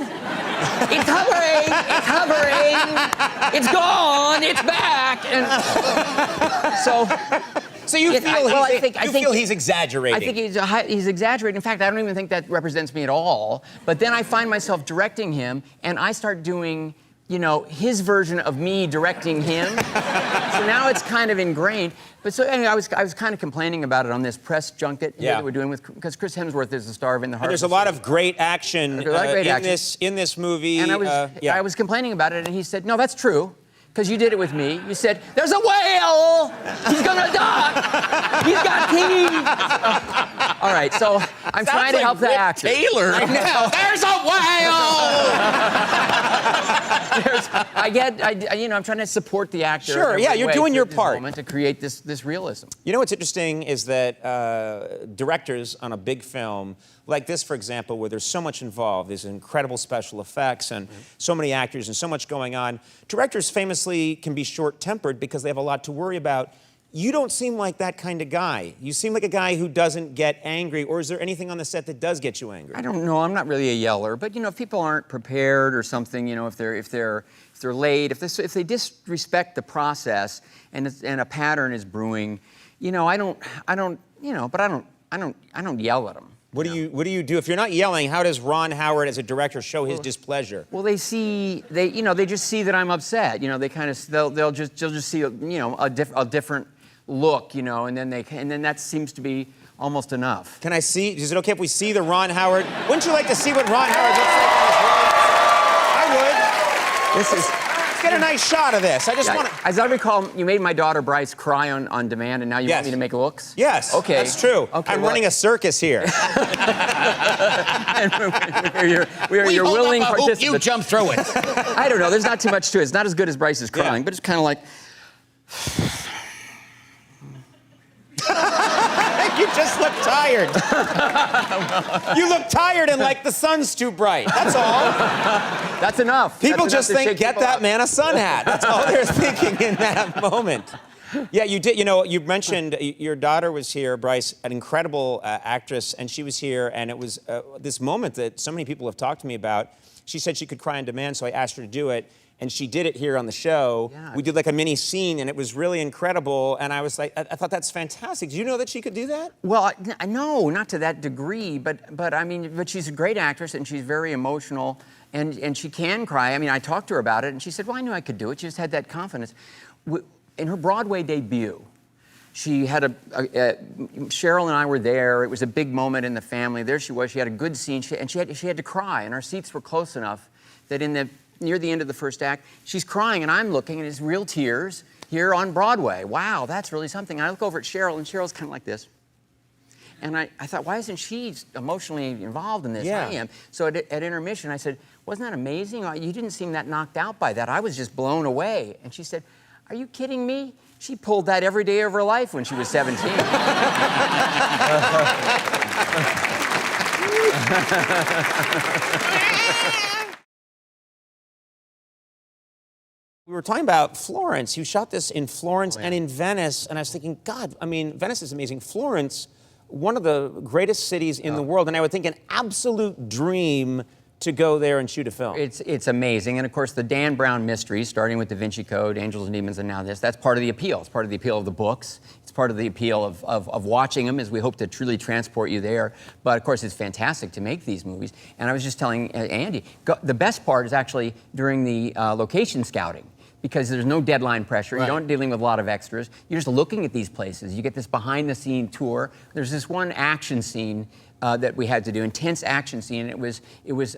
It's hovering. It's gone. It's back. And so you feel he's exaggerating. I think he's exaggerating. In fact, I don't even think that represents me at all. But then I find myself directing him, and I start doing, you know, his version of me directing him. So now it's kind of ingrained. But so anyway, I was kind of complaining about it on this press junket that we're doing because Chris Hemsworth is the star of In the Heart. And there's a lot of great action in this movie. And I was complaining about it, and he said, "No, that's true." Because you did it with me. You said, there's a whale! He's gonna die! He's got teeth! All right, so I'm trying to help the actor. Taylor. I know. There's a whale! I'm trying to support the actor. Sure, yeah, you're doing your part. To create this realism. You know what's interesting is that directors on a big film, like this, for example, where there's so much involved, there's incredible special effects and so many actors and so much going on, directors famously can be short-tempered because they have a lot to worry about. You don't seem like that kind of guy. You seem like a guy who doesn't get angry, or is there anything on the set that does get you angry? I don't know. I'm not really a yeller, but you know, if people aren't prepared or something, you know, if they're late, if they disrespect the process and a pattern is brewing, you know, I don't yell at them. What do you do if you're not yelling? How does Ron Howard, as a director, show his displeasure? Well, they just see that I'm upset. You know, they'll just see a different look. You know, and then that seems to be almost enough. Can I see? Is it okay if we see the Ron Howard? Wouldn't you like to see what Ron Howard looks like on his roll? I would. Let's get a nice shot of this. I just want to. As I recall, you made my daughter Bryce cry on demand, and now you want me to make looks? Yes. Okay. That's true. Okay, I'm running a circus here. And you're willing participant. You jump through it. I don't know. There's not too much to it. It's not as good as Bryce's crying, but it's kind of like. You just look tired. You look tired and like the sun's too bright. That's all. That's enough. People That's just enough think, get that man a sun hat. That's all they're thinking in that moment. Yeah, you did. You know, you mentioned your daughter was here, Bryce, an incredible actress, and she was here, and it was this moment that so many people have talked to me about. She said she could cry on demand, so I asked her to do it. And she did it here on the show. Yeah. We did like a mini scene, and it was really incredible. And I was like, I thought that's fantastic. Did you know that she could do that? Well, no, not to that degree. But I mean, she's a great actress, and she's very emotional, and she can cry. I mean, I talked to her about it, and she said, well, I knew I could do it. She just had that confidence. In her Broadway debut, she had Cheryl and I were there. It was a big moment in the family. There she was. She had a good scene, and she had to cry, and our seats were close enough that near the end of the first act, she's crying, and I'm looking, and it's real tears here on Broadway. Wow, that's really something. And I look over at Cheryl, and Cheryl's kind of like this. And I thought, why isn't she emotionally involved in this? Yeah. I am. So at intermission, I said, wasn't that amazing? You didn't seem that knocked out by that. I was just blown away. And she said, are you kidding me? She pulled that every day of her life when she was 17. We were talking about Florence. You shot this in Florence and in Venice, and I was thinking, God, I mean, Venice is amazing. Florence, one of the greatest cities in the world, and I would think an absolute dream to go there and shoot a film. It's amazing, and of course the Dan Brown mysteries, starting with Da Vinci Code, Angels and Demons, and now this, that's part of the appeal. It's part of the appeal of the books. It's part of the appeal of watching them, as we hope to truly transport you there. But of course it's fantastic to make these movies. And I was just telling Andy, the best part is actually during the location scouting, because there's no deadline pressure. Right. You aren't dealing with a lot of extras. You're just looking at these places. You get this behind-the-scene tour. There's this one action scene that we had to do, intense action scene. It was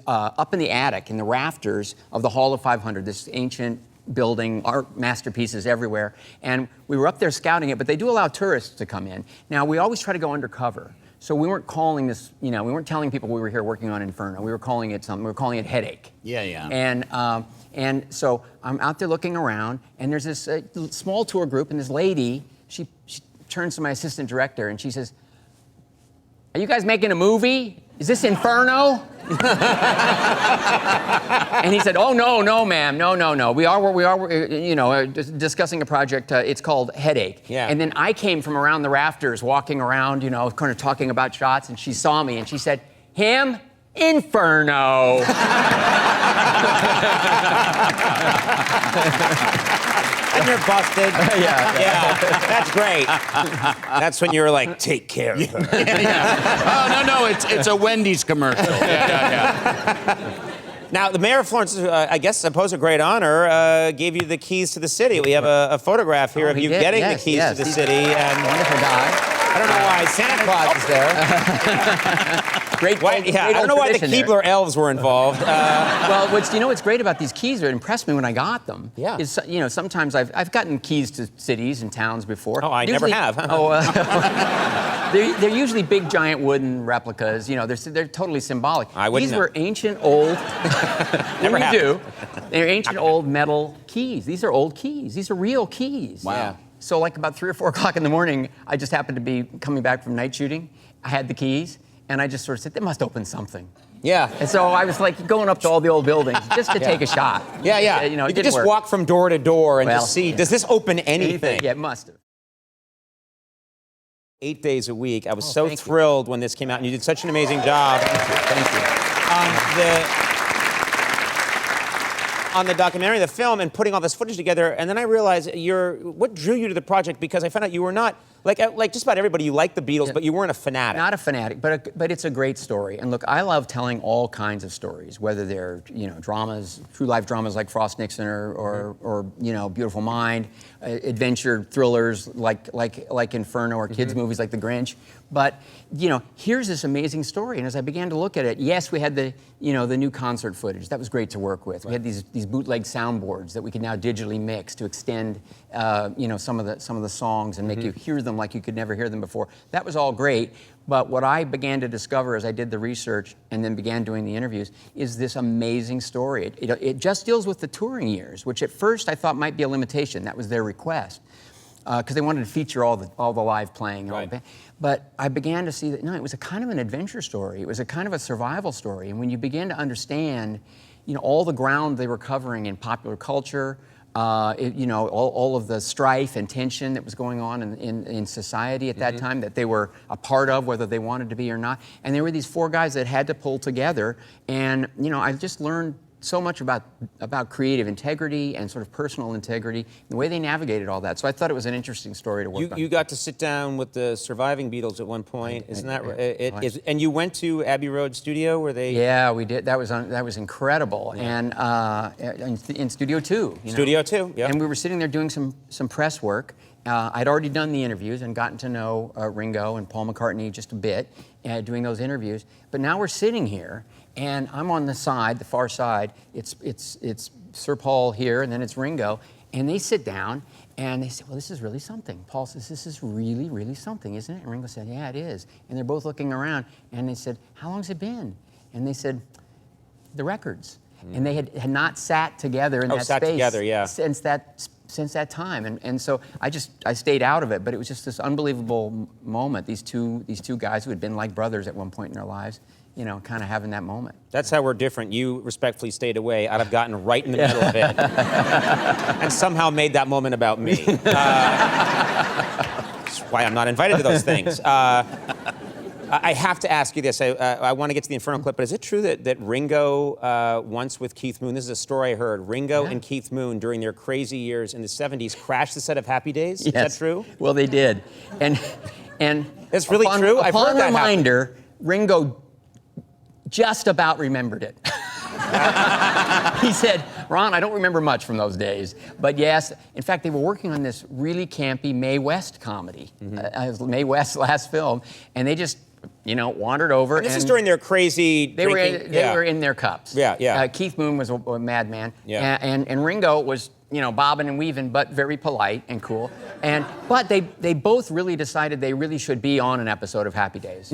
up in the attic, in the rafters of the Hall of 500, this ancient building art masterpieces everywhere. And we were up there scouting it, but they do allow tourists to come in. Now, we always try to go undercover. So we weren't calling this, we weren't telling people we were here working on Inferno. We were calling it something. We were calling it Headache. Yeah. And so I'm out there looking around, and there's this small tour group, and this lady, she turns to my assistant director, and she says, "Are you guys making a movie? Is this Inferno?" And he said, "Oh, no, ma'am, no. We are discussing a project. It's called Headache." Yeah. And then I came from around the rafters, walking around, kind of talking about shots, and she saw me, and she said, "Him? Inferno." And you're busted. Yeah. That's great. That's when you were like, take care of her. Oh, no, it's a Wendy's commercial. Yeah. Now, the mayor of Florence, I suppose a great honor, gave you the keys to the city. We have a photograph here of you getting the keys to the city. And wonderful guy. I don't know why Santa Claus is there. I don't know why the Keebler elves were involved. Well, what's great about these keys, or impressed me when I got them, is, sometimes I've gotten keys to cities and towns before. Oh, I never have. They're usually big, giant wooden replicas. They're totally symbolic. I wouldn't These know. were ancient, old. Never you happened. do. They're ancient, old metal keys. These are old keys. These are real keys. Wow. Yeah. So, like about 3 or 4 o'clock in the morning, I just happened to be coming back from night shooting. I had the keys, and I just sort of said, "They must open something." Yeah. And so I was like going up to all the old buildings just to take a shot. Yeah. It You could didn't just work. walk from door to door and Well, just see, does this open anything? Yeah, it must have. 8 days a week. I was Oh, so thank you. thrilled when this came out, and you did such an amazing job. Thank you. On the documentary, the film, and putting all this footage together, and then I realized what drew you to the project, because I found out you were not, like just about everybody, you liked the Beatles, but you weren't a fanatic. Not a fanatic, but it's a great story. And look, I love telling all kinds of stories, whether they're dramas, true life dramas like Frost Nixon, or Beautiful Mind, adventure thrillers like Inferno, or kids movies like The Grinch. But here's this amazing story, and as I began to look at it, yes, we had the new concert footage. That was great to work with. We had these bootleg soundboards that we could now digitally mix to extend some of the songs and make you hear them like you could never hear them before. That was all great. But what I began to discover as I did the research and then began doing the interviews is this amazing story. It just deals with the touring years, which at first I thought might be a limitation. That was their request, because they wanted to feature all the live playing. And all the, but I began to see that, no, it was a kind of an adventure story. It was a kind of a survival story. And when you begin to understand, all the ground they were covering in popular culture, all of the strife and tension that was going on in society at that time, that they were a part of, whether they wanted to be or not. And there were these 4 guys that had to pull together. And, I just learned so much about creative integrity and sort of personal integrity, the way they navigated all that. So I thought it was an interesting story to work on. You got to sit down with the surviving Beatles at one point, isn't that right? And you went to Abbey Road Studio where they... Yeah, we did. That was incredible. Yeah. And in Studio 2. Studio 2, yeah. And we were sitting there doing some press work. I'd already done the interviews and gotten to know Ringo and Paul McCartney just a bit, doing those interviews. But now we're sitting here, and I'm on the side, the far side. It's Sir Paul here, and then it's Ringo. And they sit down, and they say, "Well, this is really something." Paul says, "This is really, really something, isn't it?" And Ringo said, "Yeah, it is." And they're both looking around, and they said, "How long's it been?" And they said, "The records." And they had not sat together in that space together, yeah. since that time. And so I stayed out of it, but it was just this unbelievable moment. These two guys who had been like brothers at one point in their lives, kind of having that moment. That's how we're different. You respectfully stayed away. I'd have gotten right in the middle of it and somehow made that moment about me. That's why I'm not invited to those things. I have to ask you this. I want to get to the Inferno clip, but is it true that Ringo, once with Keith Moon, this is a story I heard, Ringo and Keith Moon, during their crazy years in the 70s, crashed the set of Happy Days? Yes. Is that true? Well, they did. And it's really true? I've heard that reminder, Ringo just about remembered it. He said, "Ron, I don't remember much from those days." But yes, in fact, they were working on this really campy Mae West comedy, Mae West's last film, and they just, wandered over. And this is during their crazy They were in their cups. Yeah. Keith Moon was a madman. Yeah. And Ringo was bobbing and weaving, but very polite and cool. But they both really decided they really should be on an episode of Happy Days.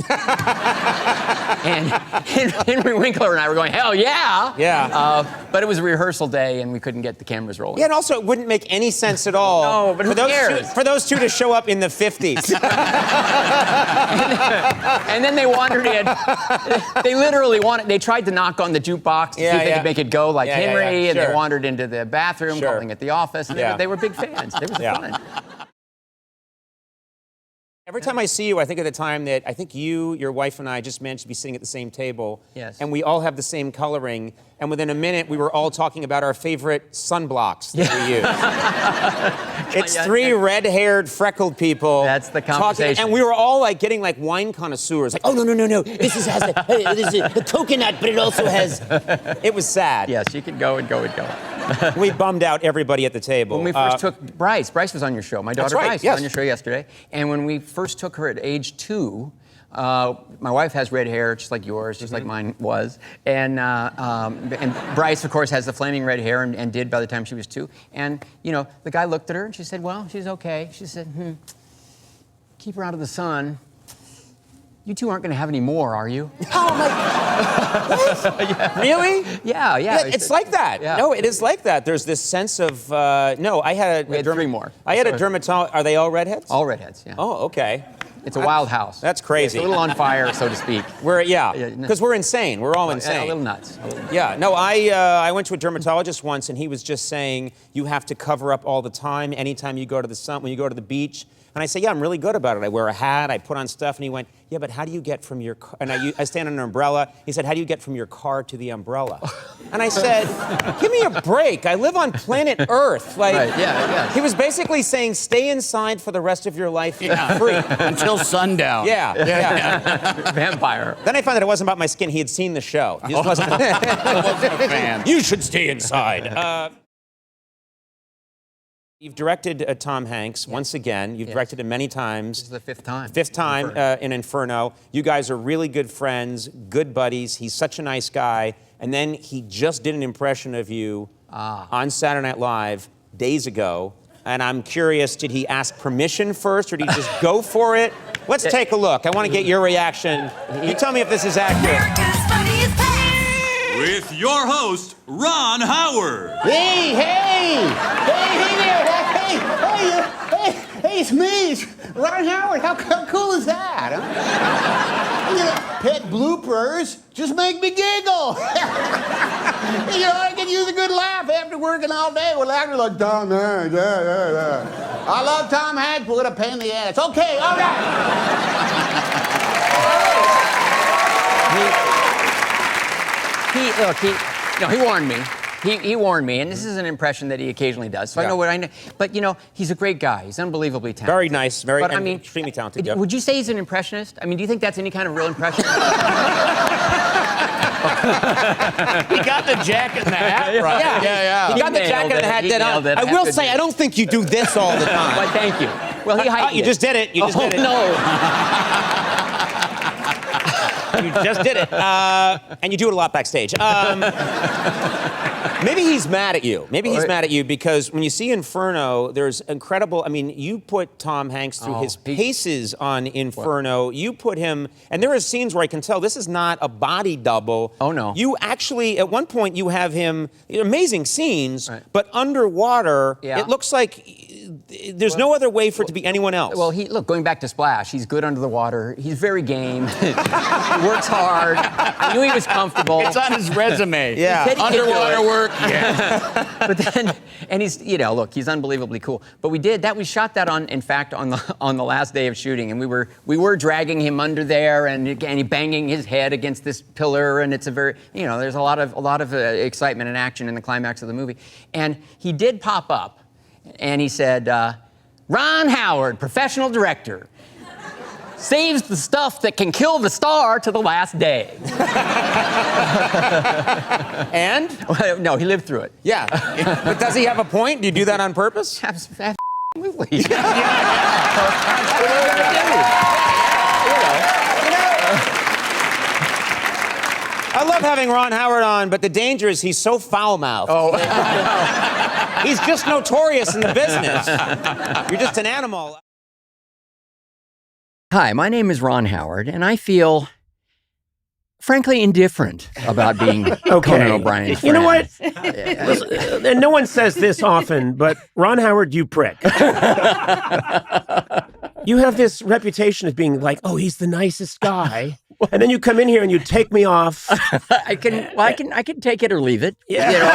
And Henry Winkler and I were going, hell yeah! Yeah. But it was a rehearsal day, and we couldn't get the cameras rolling. Yeah, and also it wouldn't make any sense at all. No, but who cares? For those two to show up in the 50s. And then they wandered in. They literally they tried to knock on the jukebox to see if they could make it go like Henry, and they wandered into the bathroom, calling at the office. And they were big fans. It was fun. Every time I see you, I think of the time that I think you, your wife, and I just managed to be sitting at the same table. Yes. And we all have the same coloring. And within a minute, we were all talking about our favorite sunblocks that we use. It's three red-haired, freckled people. That's the conversation. Talking, and we were all like getting like wine connoisseurs. Like, oh, no. This is a coconut, but it also has... It was sad. Yes, you could go and go and go. We bummed out everybody at the table. When we first took Bryce was on your show. My daughter Bryce was on your show yesterday. And when we first took her at age 2, my wife has red hair, just like yours, just like mine was. And Bryce, of course, has the flaming red hair and did by the time she was 2. And, the guy looked at her and she said, well, she's okay. She said, keep her out of the sun. You two aren't going to have any more, are you? Oh, my... What? Really? Yeah. It's like that. Yeah. No, it is like that. There's this sense of... No, I had... We had 3 more. I had a dermatologist... Are they all redheads? All redheads, yeah. Oh, okay. It's a wild house. That's crazy. It's a little on fire, so to speak. Because we're insane. We're all insane. A little nuts. Yeah. No, I went to a dermatologist once, and he was just saying, you have to cover up all the time, anytime you go to the sun, when you go to the beach. And I say, yeah, I'm really good about it. I wear a hat, I put on stuff. And he went, yeah, but how do you get from your car? And I stand on an umbrella. He said, how do you get from your car to the umbrella? And I said, give me a break. I live on planet Earth. Like, yeah. He was basically saying, stay inside for the rest of your life free. Until sundown. Yeah. Vampire. Then I found that it wasn't about my skin. He had seen the show. He just wasn't a fan. You should stay inside. You've directed Tom Hanks once again. You've directed him many times. This is the 5th time. 5th time in Inferno. You guys are really good friends, good buddies. He's such a nice guy. And then he just did an impression of you on Saturday Night Live days ago. And I'm curious, did he ask permission first, or did he just go for it? Let's take a look. I want to get your reaction. You tell me if this is accurate. With your host, Ron Howard. Hey there! Hey, it's me, it's Ron Howard. How cool is that? Huh? Pet bloopers just make me giggle. I can use a good laugh after working all day with actors like Tom Hanks. I love Tom Hanks, but what a pain in the ass. Okay, all right. He warned me. He warned me, and this is an impression that he occasionally does. So I know what I know. But he's a great guy. He's unbelievably talented. Very nice, extremely talented. Yep. Would you say he's an impressionist? I mean, do you think that's any kind of real impression? He got the jacket and the hat right. Yeah. He got the jacket and the hat dead on. I will say, I don't think you do this all the time. Well, thank you. Well, he heightened You just did it. You just did it. No. You just did it. And you do it a lot backstage. Maybe he's mad at you. Maybe he's mad at you because when you see Inferno, there's incredible... I mean, you put Tom Hanks through his paces on Inferno. What? You put him... And there are scenes where I can tell this is not a body double. Oh, no. You actually, at one point, you have him... Amazing scenes, but underwater, it looks like... There's no other way for it to be anyone else. Well, look, going back to Splash, he's good under the water. He's very game. He works hard. I knew he was comfortable. It's on his resume. Yeah. Underwater work. Yeah. But then, and he's, look, he's unbelievably cool. But we shot that on the last day of shooting, and we were dragging him under there, and he banging his head against this pillar, and it's a very, there's a lot of excitement and action in the climax of the movie. And he did pop up. And he said, Ron Howard, professional director, saves the stuff that can kill the star to the last day. And? Well, no, he lived through it. Yeah. But does he have a point? Do you do that on purpose? Absolutely. I love having Ron Howard on, but the danger is he's so foul-mouthed. Oh. He's just notorious in the business. You're just an animal. Hi, my name is Ron Howard, and I feel, frankly, indifferent about being Conan O'Brien's friend. You know what? Listen, and no one says this often, but Ron Howard, you prick. You have this reputation of being like, oh, he's the nicest guy. And then you come in here and you take me off. I can take it or leave it. Yeah. You know,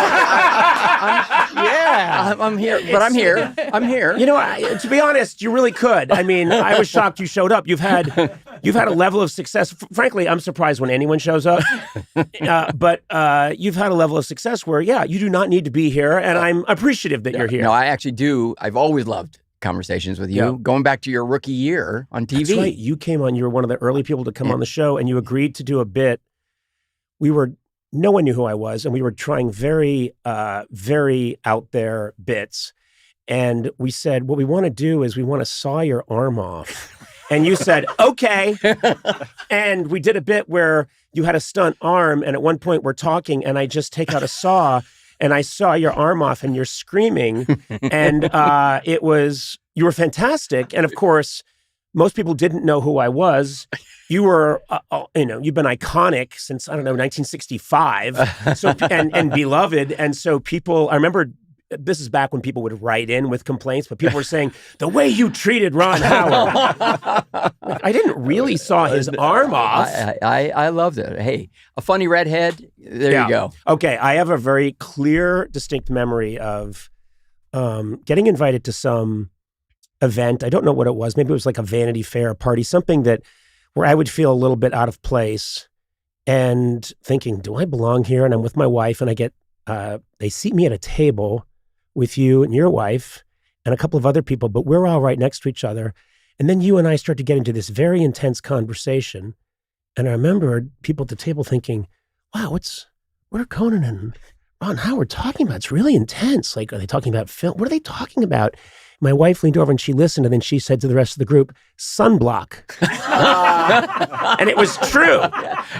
I'm here, but I'm here. I'm here. You know, to be honest, you really could. I mean, I was shocked you showed up. You've had a level of success. Frankly, I'm surprised when anyone shows up. But you've had a level of success where, yeah, you do not need to be here, and I'm appreciative that you're here. No, I actually do. I've always loved conversations with you, going back to your rookie year on TV. That's right. You came on. You were one of the early people to come on the show, and you agreed to do a bit. No one knew who I was, and we were trying very, very out there bits. And we said, what we want to do is we want to saw your arm off. And you said, okay. And we did a bit where you had a stunt arm, and at one point we're talking, and I just take out a saw, and I saw your arm off, and you're screaming, and you were fantastic. And of course, most people didn't know who I was. You were, you've been iconic since, I don't know, 1965, so and beloved. And so people, I remember, this is back when people would write in with complaints, but people were saying, the way you treated Ron Howard. I didn't really saw his arm off. I loved it. Hey, a funny redhead, there you go. Okay, I have a very clear, distinct memory of getting invited to some event. I don't know what it was. Maybe it was like a Vanity Fair party, something where I would feel a little bit out of place and thinking, do I belong here? And I'm with my wife, and I get, they seat me at a table with you and your wife and a couple of other people, but we're all right next to each other. And then you and I start to get into this very intense conversation. And I remember people at the table thinking, wow, what are Conan and Ron Howard talking about? It's really intense. Like, are they talking about film? What are they talking about? My wife leaned over and she listened, and then she said to the rest of the group, sunblock. And it was true.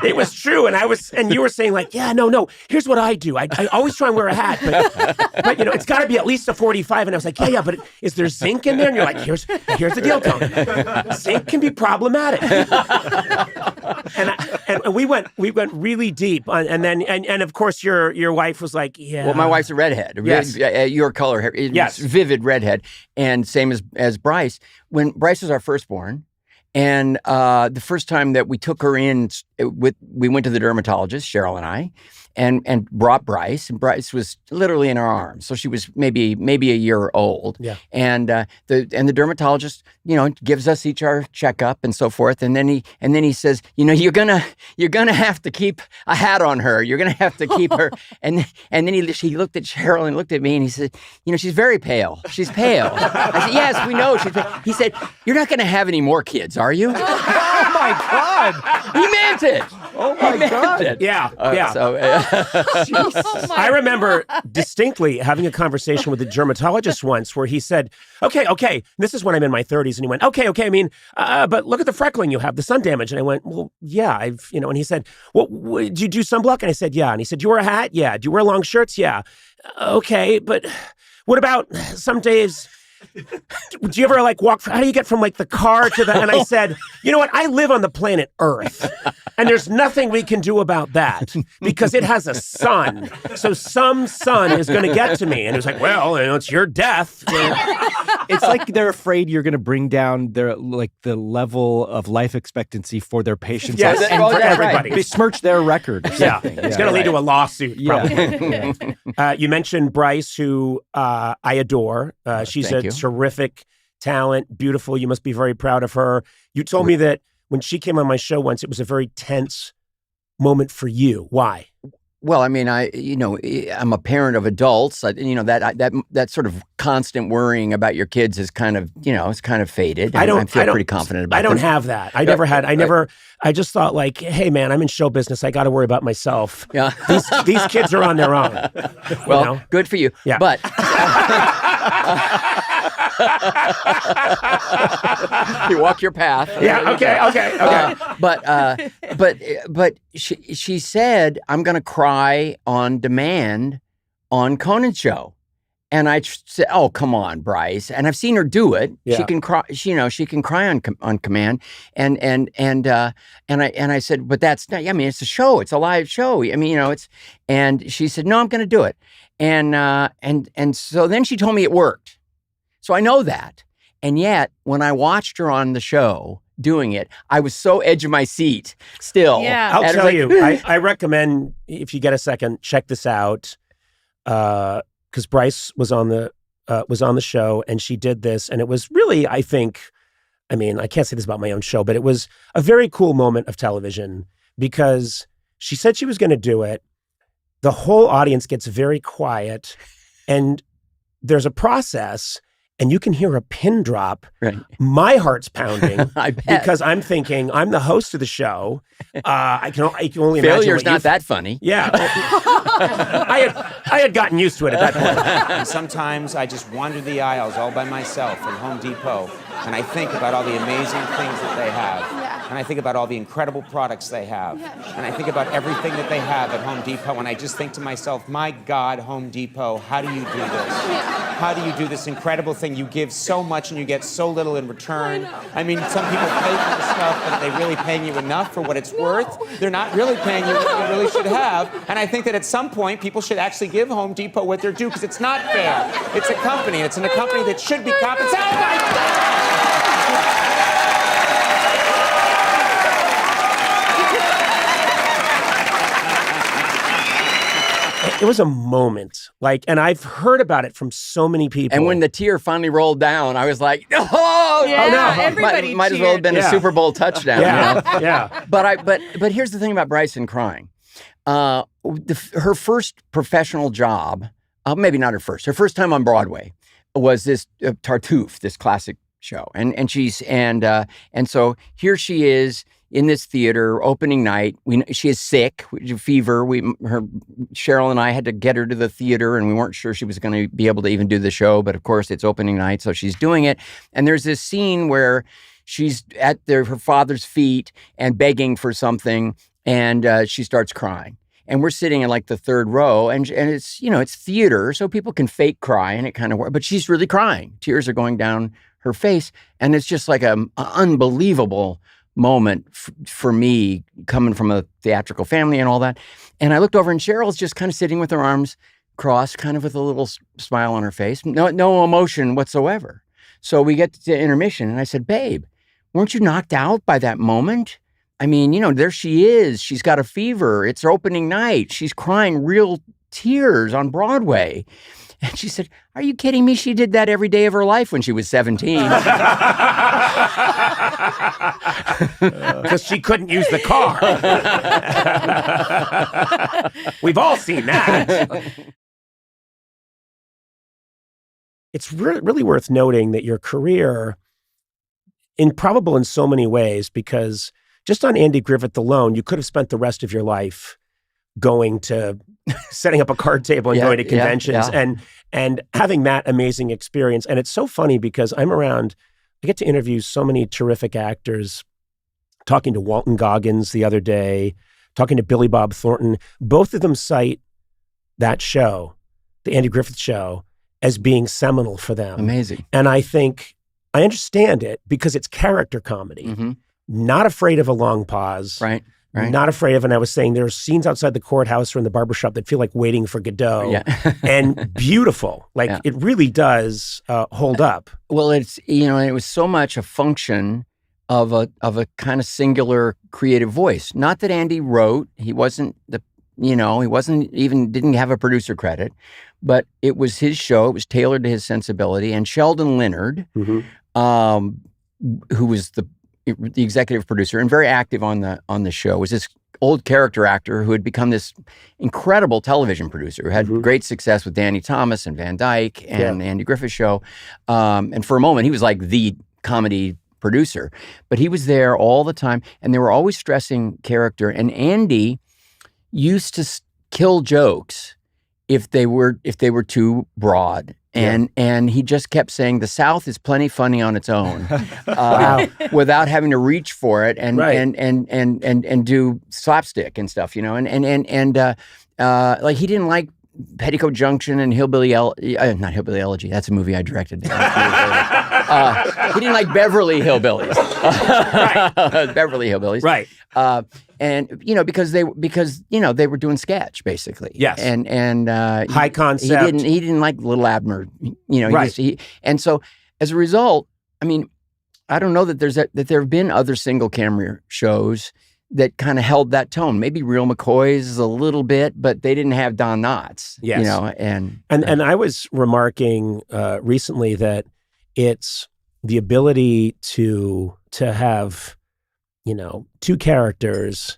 It was true. And you were saying like, yeah, no, here's what I do. I always try and wear a hat, but it's got to be at least a 45. And I was like, yeah, but is there zinc in there? And you're like, here's the deal, Tony. Zinc can be problematic. and we went really deep. And of course your wife was like, yeah. Well, my wife's a redhead. Yes. Your color hair. Yes. Vivid redhead. And same as Bryce. When Bryce was our firstborn, and the first time that we took her in, we went to the dermatologist, Cheryl and I, and brought Bryce, and Bryce was literally in our arms, so she was maybe a year old. Yeah. And the dermatologist, gives us each our checkup and so forth, and then he says, you're gonna have to keep a hat on her. You're gonna have to keep her. And then he looked at Cheryl and looked at me, and he said, she's very pale. She's pale. I said, yes, we know she's pale. He said, you're not gonna have any more kids, are you? Oh my God! He meant it. Oh my God! Yeah. I remember distinctly having a conversation with a dermatologist once where he said, okay, this is when I'm in my 30s, and he went, okay, I mean, but look at the freckling you have, the sun damage. And I went, well, yeah, and he said, well, did you do sunblock? And I said, yeah. And he said, do you wear a hat? Yeah. Do you wear long shirts? Yeah. Okay, but what about some days... Do you ever walk? How do you get from the car to the? And I said, you know what? I live on the planet Earth, and there's nothing we can do about that because it has a sun. So some sun is going to get to me. And it was like, well, it's your death. It's like they're afraid you're going to bring down their the level of life expectancy for their patients. Yes, and for everybody. Right. Besmirch their record. Yeah, it's going to lead to a lawsuit. Probably. Yeah. You mentioned Bryce, who I adore. She's a terrific talent, beautiful. You must be very proud of her. You told me that when she came on my show once, it was a very tense moment for you. Why? Well, I mean, I'm a parent of adults. That sort of constant worrying about your kids is kind of, it's kind of faded. I feel pretty confident about it. I don't have that. I just thought hey man, I'm in show business. I got to worry about myself. Yeah. These kids are on their own. Well, good for you. Yeah. But You walk your path. Yeah. Okay. But she said, I'm going to cry on demand on Conan's show. And I said, "Oh, come on, Bryce." And I've seen her do it. Yeah. She can cry. She can cry on command. And I said, "But that's not. I mean, it's a show. It's a live show. I mean, it's." And she said, "No, I'm going to do it." And so then she told me it worked. So I know that. And yet, when I watched her on the show doing it, I was so edge of my seat. Still, Yeah. I'll tell you. I recommend, if you get a second, check this out. Because Bryce was on the show, and she did this, and it was really, I think, I mean, I can't say this about my own show, but it was a very cool moment of television because she said she was going to do it. The whole audience gets very quiet, and there's a process, and you can hear a pin drop. Right. My heart's pounding I bet. because I'm thinking I'm the host of the show. I can only imagine. Failure's not that funny. Yeah. I had gotten used to it at that point. And sometimes I just wander the aisles all by myself in Home Depot, and I think about all the amazing things that they have. Yeah. And I think about all the incredible products they have. Yeah. And I think about everything that they have at Home Depot, and I just think to myself, my God, Home Depot, how do you do this? How do you do this incredible thing? You give so much and you get so little in return. I mean, some people pay for the stuff, but are they really paying you enough for what it's worth? They're not really paying you what you really should have. And I think that at some point, people should actually give Home Depot what they're due, because it's not fair. It's a company, and it's in a company that should be compensated. Oh my God! It was a moment, and I've heard about it from so many people. And when the tear finally rolled down, I was like, "Oh, Yeah, no!" everybody might as well have been a Super Bowl touchdown. Yeah, You know? yeah. But here's the thing about Bryson crying. Her first professional job, maybe not her first time on Broadway, was this Tartuffe, this classic show, and so here she is in this theater opening night. She is sick, fever. Cheryl and I had to get her to the theater, and we weren't sure she was going to be able to even do the show. But of course, it's opening night, so she's doing it. And there's this scene where she's at her father's feet and begging for something, and she starts crying. And we're sitting in like the third row, and it's it's theater, so people can fake cry, and it kind of works. But she's really crying. Tears are going down her face, and it's just like an unbelievable moment for me, coming from a theatrical family and all that. And I looked over, and Cheryl's just kind of sitting with her arms crossed, kind of with a little smile on her face, no emotion whatsoever. So we get to intermission, and I said, "Babe, weren't you knocked out by that moment? I mean, there she is. She's got a fever. It's her opening night. She's crying real tears on Broadway." And she said, "Are you kidding me? She did that every day of her life when she was 17. Because she couldn't use the car. We've all seen that. It's really worth noting that your career, improbable in so many ways, because just on Andy Griffith alone, you could have spent the rest of your life going to setting up a card table and going to conventions and having that amazing experience. And it's so funny because I get to interview so many terrific actors, talking to Walton Goggins the other day, talking to Billy Bob Thornton. Both of them cite that show, the Andy Griffith show, as being seminal for them. Amazing. And I think I understand it because it's character comedy. Mm-hmm. Not afraid of a long pause. Right. Not afraid of, and I was saying there are scenes outside the courthouse or in the barbershop that feel like waiting for Godot, and beautiful. It really does hold up. Well, it's it was so much a function of a kind of singular creative voice. Not that Andy wrote; he wasn't didn't have a producer credit, but it was his show. It was tailored to his sensibility. And Sheldon Leonard, who was the executive producer and very active on the show, was this old character actor who had become this incredible television producer who had great success with Danny Thomas and Van Dyke and the Andy Griffith Show. And for a moment, he was like the comedy producer, but he was there all the time, and they were always stressing character. And Andy used to kill jokes if they were too broad. And he just kept saying the South is plenty funny on its own, Wow. without having to reach for it and Right. and do slapstick and stuff, you know. And like he didn't like Petticoat Junction and not Hillbilly Elegy. That's a movie I directed. He didn't like Beverly Hillbillies. Beverly Hillbillies. Right. And you know, because they were doing sketch basically. Yes. And High concept. He didn't like Little Abner. You know. Right. And so as a result, I mean, I don't know that there have been other single camera shows that kind of held that tone. Maybe Real McCoy's a little bit, but they didn't have Don Knotts. Yes. You know, And I was remarking recently that it's the ability to have, you know, two characters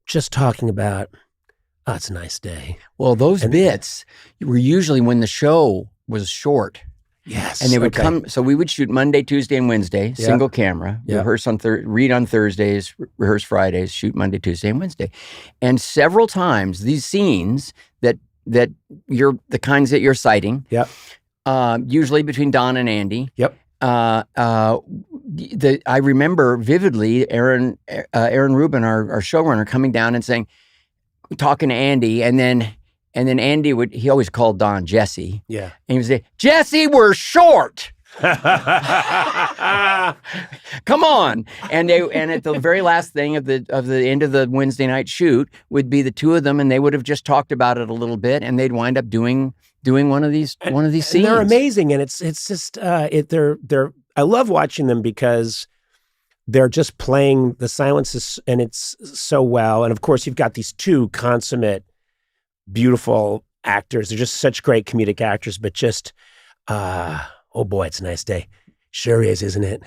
just talking about, oh, it's a nice day. Well, those bits were usually when the show was short. Yes. And they would come, so we would shoot Monday, Tuesday, and Wednesday, single camera, rehearse on read on Thursdays, rehearse Fridays, shoot Monday, Tuesday, and Wednesday. And several times, these scenes that you're, the kinds that you're citing, usually between Don and Andy. Yep. I remember vividly Aaron Rubin, our showrunner, coming down and saying, talking to Andy, and then Andy he always called Don Jesse. Yeah. And he would say, Jesse, we're short. Come on. And at the very last thing of the end of the Wednesday night shoot would be the two of them, and they would have just talked about it a little bit, and they'd wind up doing one of these scenes. And they're amazing, and it's just they're I love watching them because they're just playing the silences, and it's so well. And of course, you've got these two consummate, beautiful actors. They're just such great comedic actors, but just oh boy, it's a nice day. Sure is, isn't it?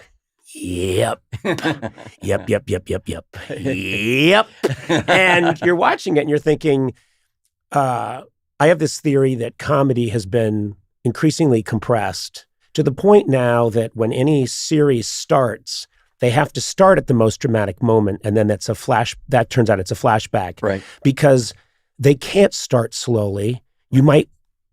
Yep. Yep. And you're watching it and you're thinking, I have this theory that comedy has been increasingly compressed to the point now that when any series starts, they have to start at the most dramatic moment, and then that turns out it's a flashback. Right. Because they can't start slowly.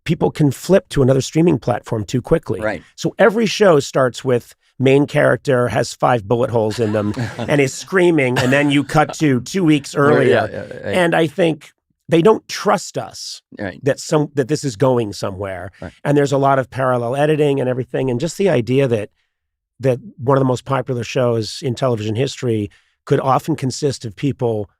People can flip to another streaming platform too quickly. Right. So every show starts with main character has 5 bullet holes in them and is screaming, and then you cut to 2 weeks earlier. Right. And I think they don't trust us that this is going somewhere. Right. And there's a lot of parallel editing and everything. And just the idea that one of the most popular shows in television history could often consist of people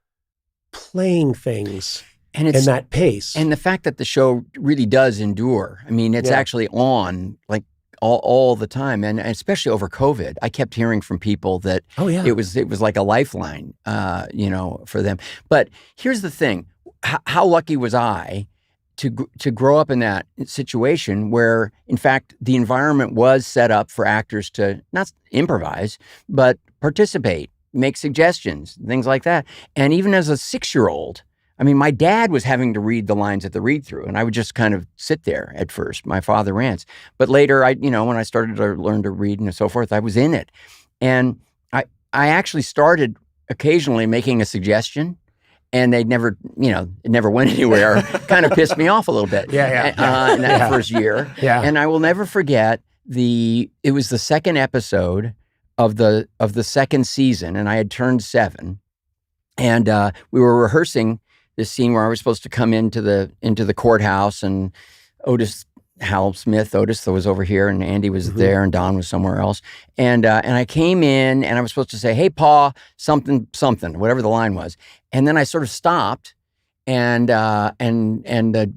playing things in that pace. And the fact that the show really does endure. I mean, it's actually on like all the time, and especially over COVID. I kept hearing from people that it was like a lifeline, you know, for them. But here's the thing: how lucky was I to grow up in that situation where, in fact, the environment was set up for actors to not improvise, but participate, make suggestions, things like that. And even as a 6-year-old, I mean, my dad was having to read the lines at the read-through, and I would just kind of sit there at first. My father rants. But later, when I started to learn to read and so forth, I was in it. And I actually started occasionally making a suggestion, and it never went anywhere. Kind of pissed me off a little bit. In that first year. Yeah. And I will never forget it was the second episode of the second season, and I had turned 7. And we were rehearsing this scene where I was supposed to come into the courthouse, and Hal Smith was over here, and Andy was there, and Don was somewhere else. And I came in, and I was supposed to say, "Hey, Pa, something, whatever the line was." And then I sort of stopped, and the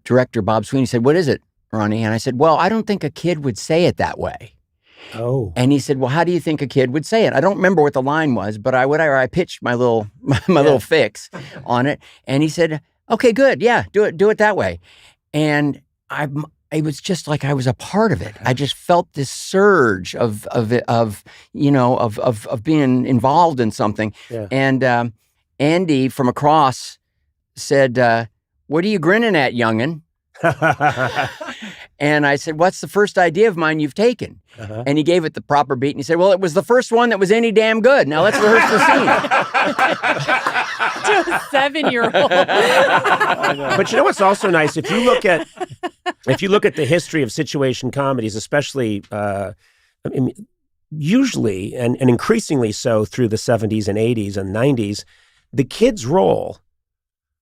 director, Bob Sweeney, said, "What is it, Ronnie?" And I said, "Well, I don't think a kid would say it that way." Oh. And he said, "Well, how do you think a kid would say it?" I don't remember what the line was, but I pitched my little little fix on it. And he said, "Okay, good. Yeah, do it that way." And it was just like I was a part of it. I just felt this surge of being involved in something. Yeah. And Andy from across said, "What are you grinning at, young'un?" And I said, "What's the first idea of mine you've taken?" And he gave it the proper beat, and he said, "Well, it was the first one that was any damn good. Now let's rehearse the scene." To a 7-year-old. But you know what's also nice? If you look at if you look at the history of situation comedies, especially usually and increasingly so through the 70s and 80s and 90s, the kid's role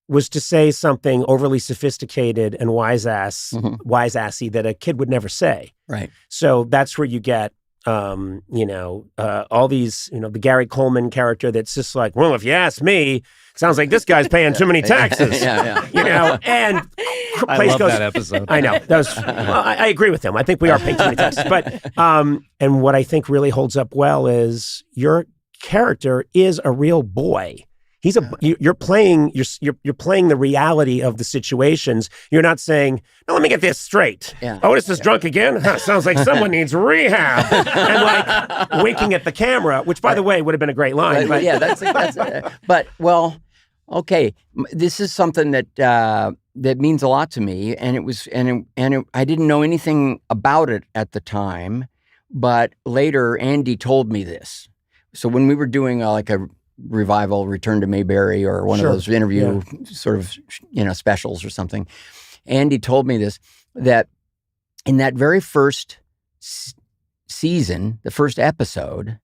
was to say something overly sophisticated and wise-assy that a kid would never say. Right. So that's where you get, all these, the Gary Coleman character that's just like, well, if you ask me, sounds like this guy's paying too many taxes. And I love that episode. I know. That was, I agree with him. I think we are paying too many taxes. But, and what I think really holds up well is your character is a real boy. You're playing the reality of the situations. You're not saying, no, let me get this straight. Yeah. Otis is drunk again? Huh, sounds like someone needs rehab. And like winking at the camera, which by the way would have been a great line. But yeah, that's but well, okay. This is something that that means a lot to me, and I didn't know anything about it at the time, but later Andy told me this. So when we were doing like a revival, Return to Mayberry, or one of those interview sort of specials or something, Andy told me this, that in that very first season, the first episode,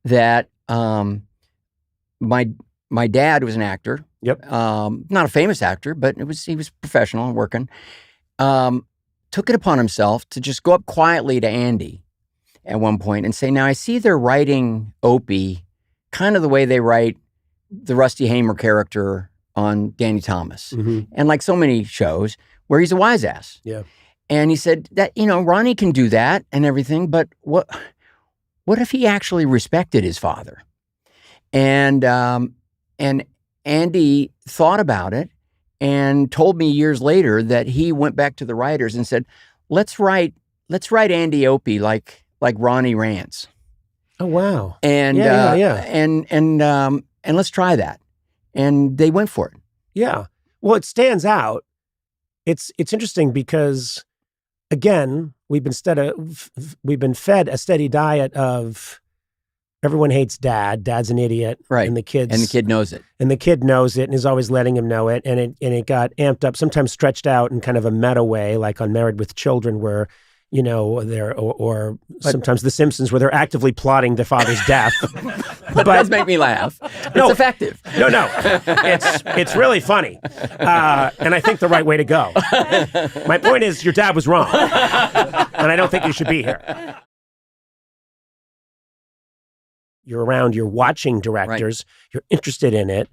that my dad was an actor. Yep. Not a famous actor, but he was professional and working. Took it upon himself to just go up quietly to Andy at one point and say, now I see they're writing Opie kind of the way they write the Rusty Hamer character on Danny Thomas. Mm-hmm. And like so many shows where he's a wise ass. Yeah. And he said that, Ronnie can do that and everything, but what if he actually respected his father? And Andy thought about it and told me years later that he went back to the writers and said, let's write Andy Opie like Ronnie Rance. Oh, wow. And and let's try that. And they went for it. Yeah. Well, it stands out. It's interesting because, again, we've been fed a steady diet of everyone hates dad. Dad's an idiot. Right. And the kid knows it. And the kid knows it and is always letting him know it. And it got amped up, sometimes stretched out in kind of a meta way, like on Married with Children, where or sometimes The Simpsons, where they're actively plotting their father's death. But it does make me laugh. It's effective. No, it's really funny, and I think the right way to go. My point is, your dad was wrong, and I don't think you should be here. You're around, you're watching directors, you're interested in it,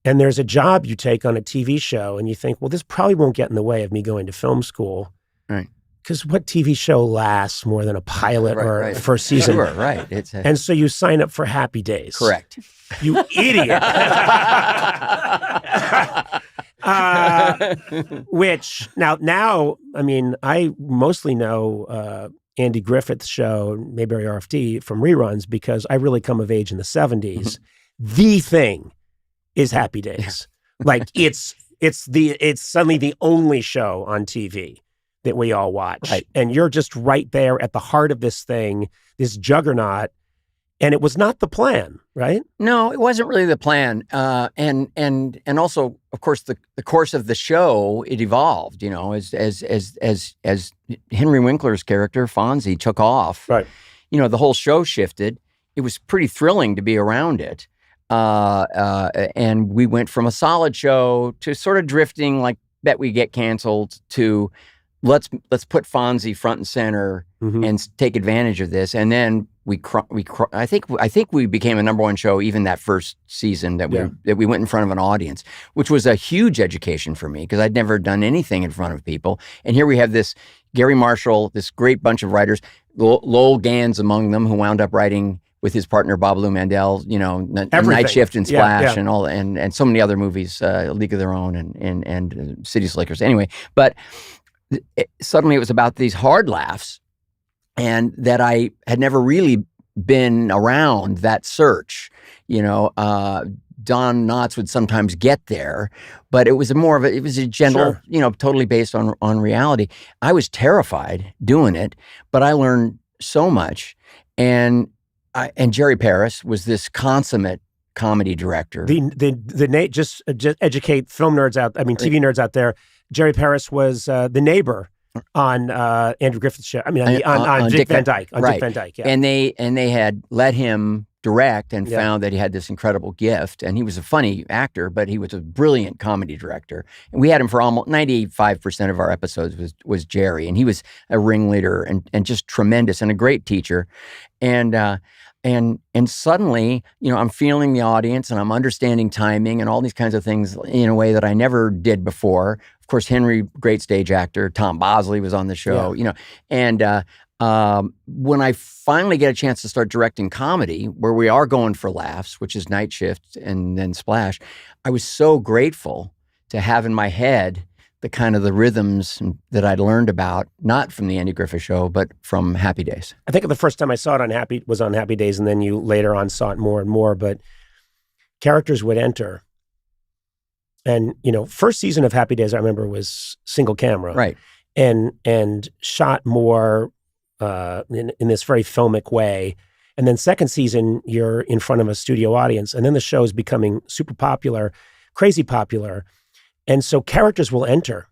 and there's a job you take on a TV show, and you think, well, this probably won't get in the way of me going to film school. Right. Because what TV show lasts more than a pilot or a first season? Sure, right. And so you sign up for Happy Days. Correct. You idiot. Which, now, I mean, I mostly know Andy Griffith's show, Mayberry RFD, from reruns because I really come of age in the 70s. Mm-hmm. The thing is Happy Days. Yeah. Like, it's suddenly the only show on TV that we all watch. Right. And you're just right there at the heart of this thing, this juggernaut. And it was not the plan, right? No, it wasn't really the plan. And also, of course, the course of the show, it evolved, as Henry Winkler's character, Fonzie, took off. Right. The whole show shifted. It was pretty thrilling to be around it. And we went from a solid show to sort of drifting like Bet We Get Canceled to let's put Fonzie front and center and take advantage of this. And then I think we became a #1 show even that first season that we went in front of an audience, which was a huge education for me because I'd never done anything in front of people. And here we have this Gary Marshall, this great bunch of writers, Lowell Gans among them, who wound up writing with his partner Babalu Mandel, Night Shift and Splash and all, and so many other movies, League of Their Own and City Slickers. Anyway, but suddenly it was about these hard laughs, and that I had never really been around that search. Don Knotts would sometimes get there, but it was a gentle, totally based on reality. I was terrified doing it, but I learned so much. And Jerry Paris was this consummate comedy director. Just educate film nerds out. I mean, TV nerds out there. Jerry Paris was the neighbor on Andrew Griffith's show. I mean, on Dick Van Dyke. On right. Dick Van Dyke, yeah. And they had let him direct and Yeah. found that he had this incredible gift. And he was a funny actor, but he was a brilliant comedy director. And we had him for almost 95% of our episodes was Jerry. And he was a ringleader and just tremendous and a great teacher. And suddenly, I'm feeling the audience and I'm understanding timing and all these kinds of things in a way that I never did before. Of course, Henry, great stage actor. Tom Bosley was on the show, and when I finally get a chance to start directing comedy, where we are going for laughs, which is Night Shift and then Splash, I was so grateful to have in my head the kind of the rhythms that I'd learned about, not from the Andy Griffith Show, but from Happy Days. I think the first time I saw it was on Happy Days, and then you later on saw it more and more, but characters would enter. And, first season of Happy Days, I remember, was single camera. Right. And shot more in this very filmic way. And then second season, you're in front of a studio audience. And then the show is becoming super popular, crazy popular. And so characters will enter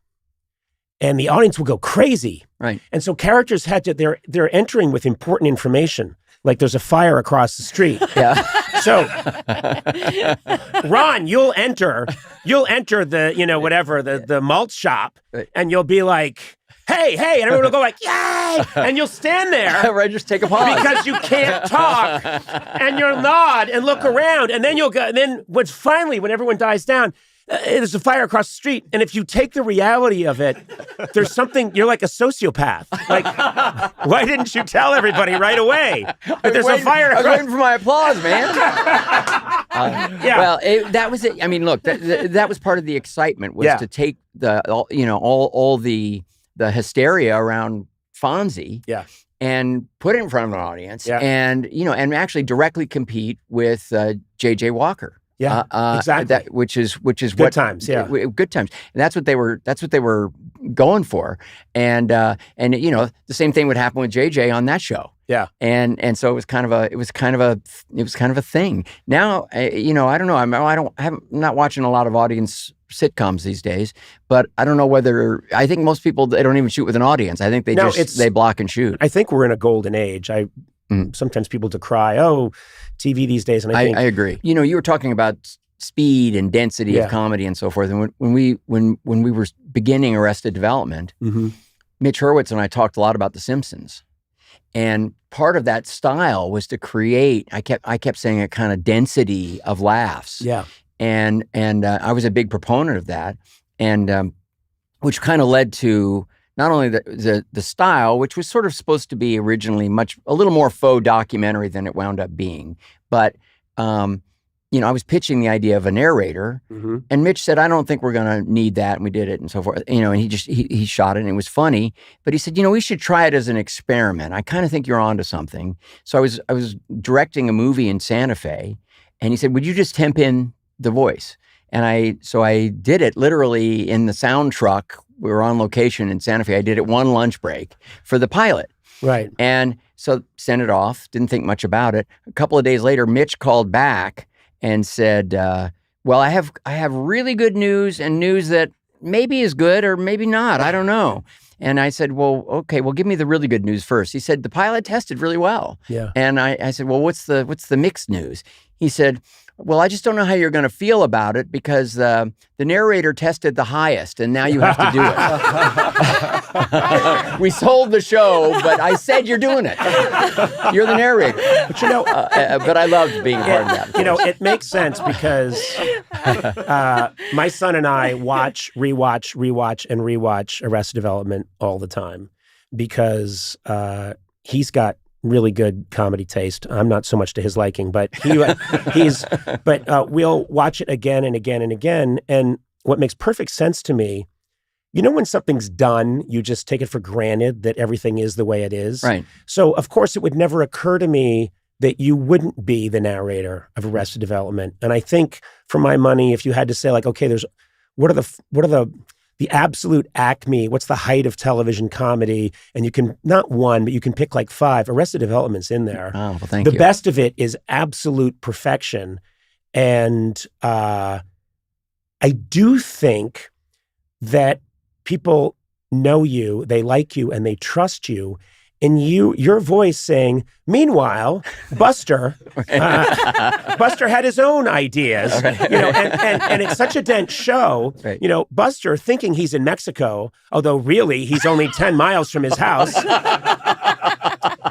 and the audience will go crazy. Right. And so characters they're entering with important information. Like there's a fire across the street. Yeah. So, Ron, you'll enter the, the malt shop, and you'll be like, hey, and everyone will go like, yay! And you'll stand there. Right, just take a pause. Because you can't talk, and you'll nod and look around, and then you'll go, and then when everyone dies down, there's a fire across the street. And if you take the reality of it, there's something, you're like a sociopath. Like, why didn't you tell everybody right away that there's a fire across? I was waiting for my applause, man. Yeah. Well, that was it. I mean, look, that was part of the excitement was to take all the hysteria around Fonzie. Yeah. And put it in front of an audience. Yeah. And, and actually directly compete with J.J. Walker. Yeah, exactly. Which is Good times, yeah. Good times. And that's what they were going for. And the same thing would happen with JJ on that show. Yeah. And so it was kind of a thing. Now, I don't know. I'm not watching a lot of audience sitcoms these days, but I don't know whether, I think most people, they don't even shoot with an audience. I think they block and shoot. I think we're in a golden age. Sometimes people decry, TV these days, and I think I agree. You were talking about speed and density of comedy and so forth. And when we were beginning Arrested Development, Mitch Hurwitz and I talked a lot about The Simpsons, and part of that style was to create. I kept saying a kind of density of laughs. Yeah, and I was a big proponent of that, and which kind of led to not only the style, which was sort of supposed to be originally a little more faux documentary than it wound up being, but I was pitching the idea of a narrator, and Mitch said, "I don't think we're going to need that," and we did it and so forth. And he shot it, and it was funny, but he said, "We should try it as an experiment. I kind of think you're onto something." So I was directing a movie in Santa Fe, and he said, "Would you just temp in the voice?" And I did it literally in the sound truck. We were on location in Santa Fe. I did it one lunch break for the pilot. Right. And so sent it off, didn't think much about it. A couple of days later, Mitch called back and said, well, I have really good news and news that maybe is good or maybe not. I don't know. And I said, well, okay, well, give me the really good news first. He said, the pilot tested really well. Yeah. And I said, well, what's the mixed news? He said, well, I just don't know how you're going to feel about it because the narrator tested the highest, and now you have to do it. We sold the show, but I said you're doing it. You're the narrator. But but I loved being a part of that. It makes sense because my son and I rewatch, and rewatch Arrested Development all the time because he's got really good comedy taste. I'm not so much to his liking, but we'll watch it again and again and again. And what makes perfect sense to me, when something's done, you just take it for granted that everything is the way it is. Right. So of course it would never occur to me that you wouldn't be the narrator of Arrested Development. And I think for my money, if you had to say like, okay, what are the absolute acme, what's the height of television comedy? And you can, not one, but you can pick like 5. Arrested Development's in there. Oh, well, thank you. The you. best of it is absolute perfection. And I do think that people know you, they like you, and they trust you. And your voice saying, meanwhile, Buster had his own ideas, and it's such a dense show. Right. Buster thinking he's in Mexico, although really he's only 10 miles from his house,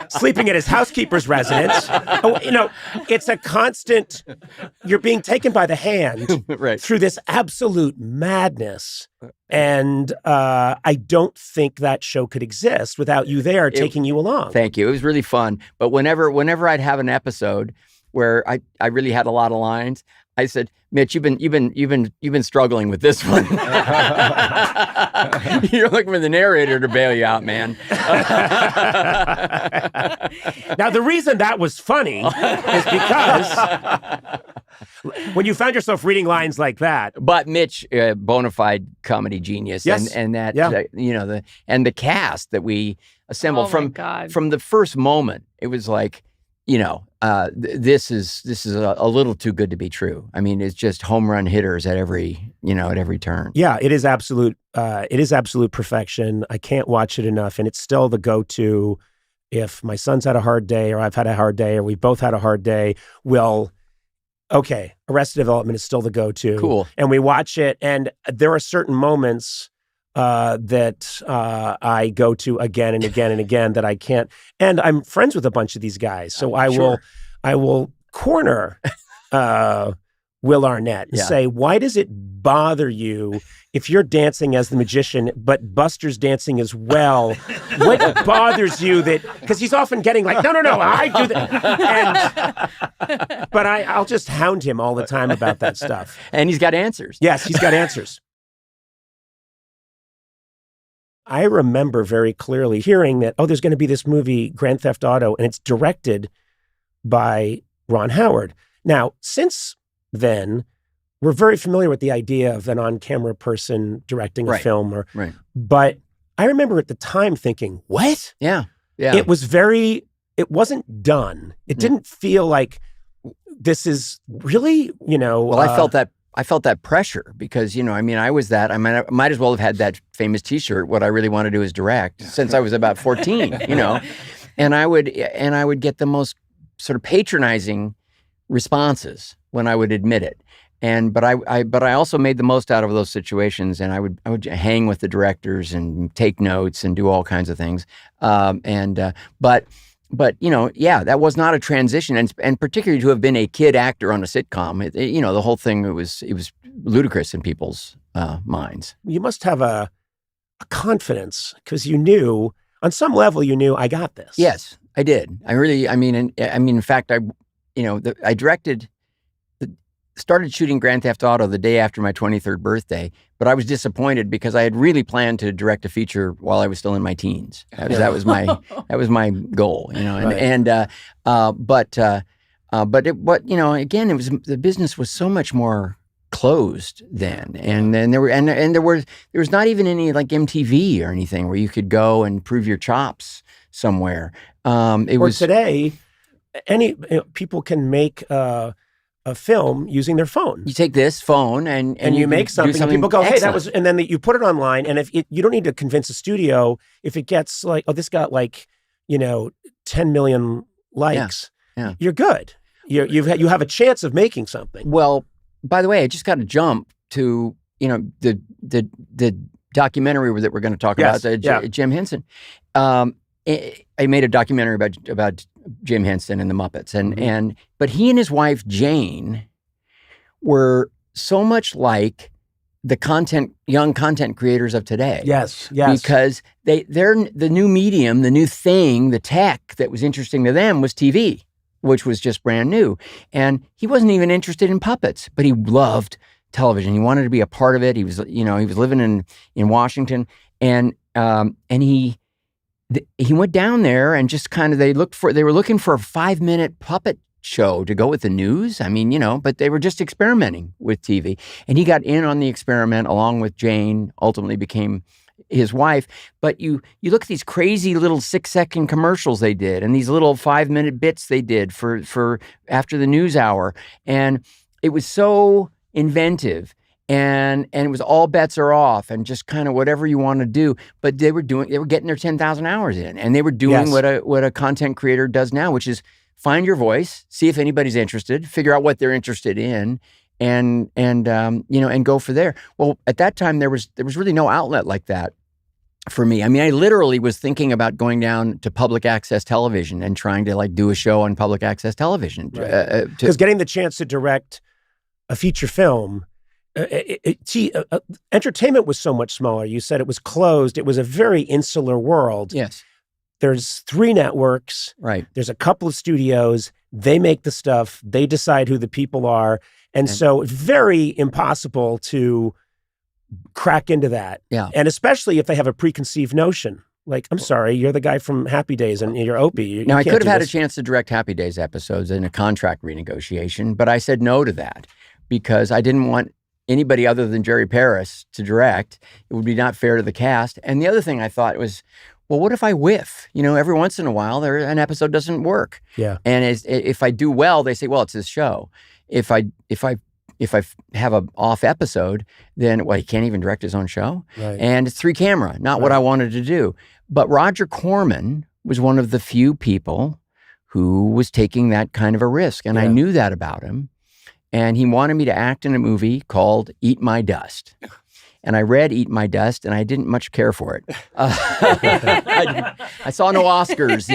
sleeping at his housekeeper's residence. It's a constant, you're being taken by the hand Right. through this absolute madness. And I don't think that show could exist without you there taking you along. Thank you. It was really fun. But whenever I'd have an episode where I really had a lot of lines, I said, Mitch, you've been struggling with this one. You're looking for the narrator to bail you out, man. Now, the reason that was funny is because when you found yourself reading lines like that. But Mitch, bona fide comedy genius, yes. and that the cast that we assembled from the first moment, it was like, this is a little too good to be true. I mean, it's just home run hitters at every turn. Yeah, it is absolute perfection. I can't watch it enough, and it's still the go-to. If my son's had a hard day, or I've had a hard day, or we've both had a hard day, Arrested Development is still the go-to. Cool. And we watch it, and there are certain moments that I go to again and again and again that I can't. And I'm friends with a bunch of these guys, so I will corner Will Arnett and say, why does it bother you if you're dancing as the magician, but Buster's dancing as well? What bothers you because he's often getting like, no, I do that. But I'll just hound him all the time about that stuff. And he's got answers. Yes, he's got answers. I remember very clearly hearing that, there's going to be this movie, Grand Theft Auto, and it's directed by Ron Howard. Now, since then, we're very familiar with the idea of an on-camera person directing a film. But I remember at the time thinking, what? Yeah. It wasn't done. It didn't feel like this is really, Well, I felt that pressure because, I was that. I might as well have had that famous T-shirt. What I really want to do is direct since I was about 14, and I would get the most sort of patronizing responses when I would admit it. But I also made the most out of those situations, and I would hang with the directors and take notes and do all kinds of things. But that was not a transition, and particularly to have been a kid actor on a sitcom, the whole thing, it was ludicrous in people's minds. You must have a confidence because you knew on some level I got this. Yes, I did. In fact, I directed. Started shooting Grand Theft Auto the day after my 23rd birthday, but I was disappointed because I had really planned to direct a feature while I was still in my teens. That was my goal, Right. Again, it was the business was so much more closed then, and then there was not even any like MTV or anything where you could go and prove your chops somewhere. Today, people can make a film using their phone. You take this phone and you make something, and people go, hey, that was, and then you put it online, and if you don't need to convince a studio, if it gets like, this got 10 million likes, you're good. You have a chance of making something. Well, by the way, I just got to jump to, the documentary that we're going to talk about, Jim Henson. I made a documentary about Jim Henson and the Muppets, but he and his wife Jane were so much like the young content creators of today. Yes. Because they're the new medium, the new thing, the tech that was interesting to them was TV, which was just brand new. And he wasn't even interested in puppets, but he loved television. He wanted to be a part of it. He was living in Washington, and he went down there and just kind of, they were looking for a 5-minute puppet show to go with the news. But they were just experimenting with TV. And he got in on the experiment along with Jane, ultimately became his wife. But you look at these crazy little 6-second commercials they did and these little 5-minute bits they did for after the news hour. And it was so inventive. and it was all bets are off, and just kind of whatever you want to do. But they were getting their 10,000 hours in, and they were doing what a content creator does now, which is find your voice, see if anybody's interested, figure out what they're interested in, and go for there. Well, at that time there was really no outlet like that for me. I mean, I literally was thinking about going down to public access television and trying to like do a show on public access television. Because getting the chance to direct a feature film, entertainment was so much smaller. You said it was closed. It was a very insular world. Yes. There's 3 networks. Right. There's a couple of studios. They make the stuff. They decide who the people are. And so it's very impossible to crack into that. Yeah. And especially if they have a preconceived notion. Like, I'm sorry, you're the guy from Happy Days and you're Opie. Now, I could have had a chance to direct Happy Days episodes in a contract renegotiation, but I said no to that because I didn't want anybody other than Jerry Paris to direct. It would be not fair to the cast. And the other thing I thought was, well, what if I whiff? You know, every once in a while, an episode doesn't work. Yeah. And if I do well, they say, well, it's this show. If I have an off episode, then he can't even direct his own show. Right. And it's 3 camera, not what I wanted to do. But Roger Corman was one of the few people who was taking that kind of a risk. And I knew that about him. And he wanted me to act in a movie called Eat My Dust. And I read Eat My Dust, and I didn't much care for it. I saw no Oscars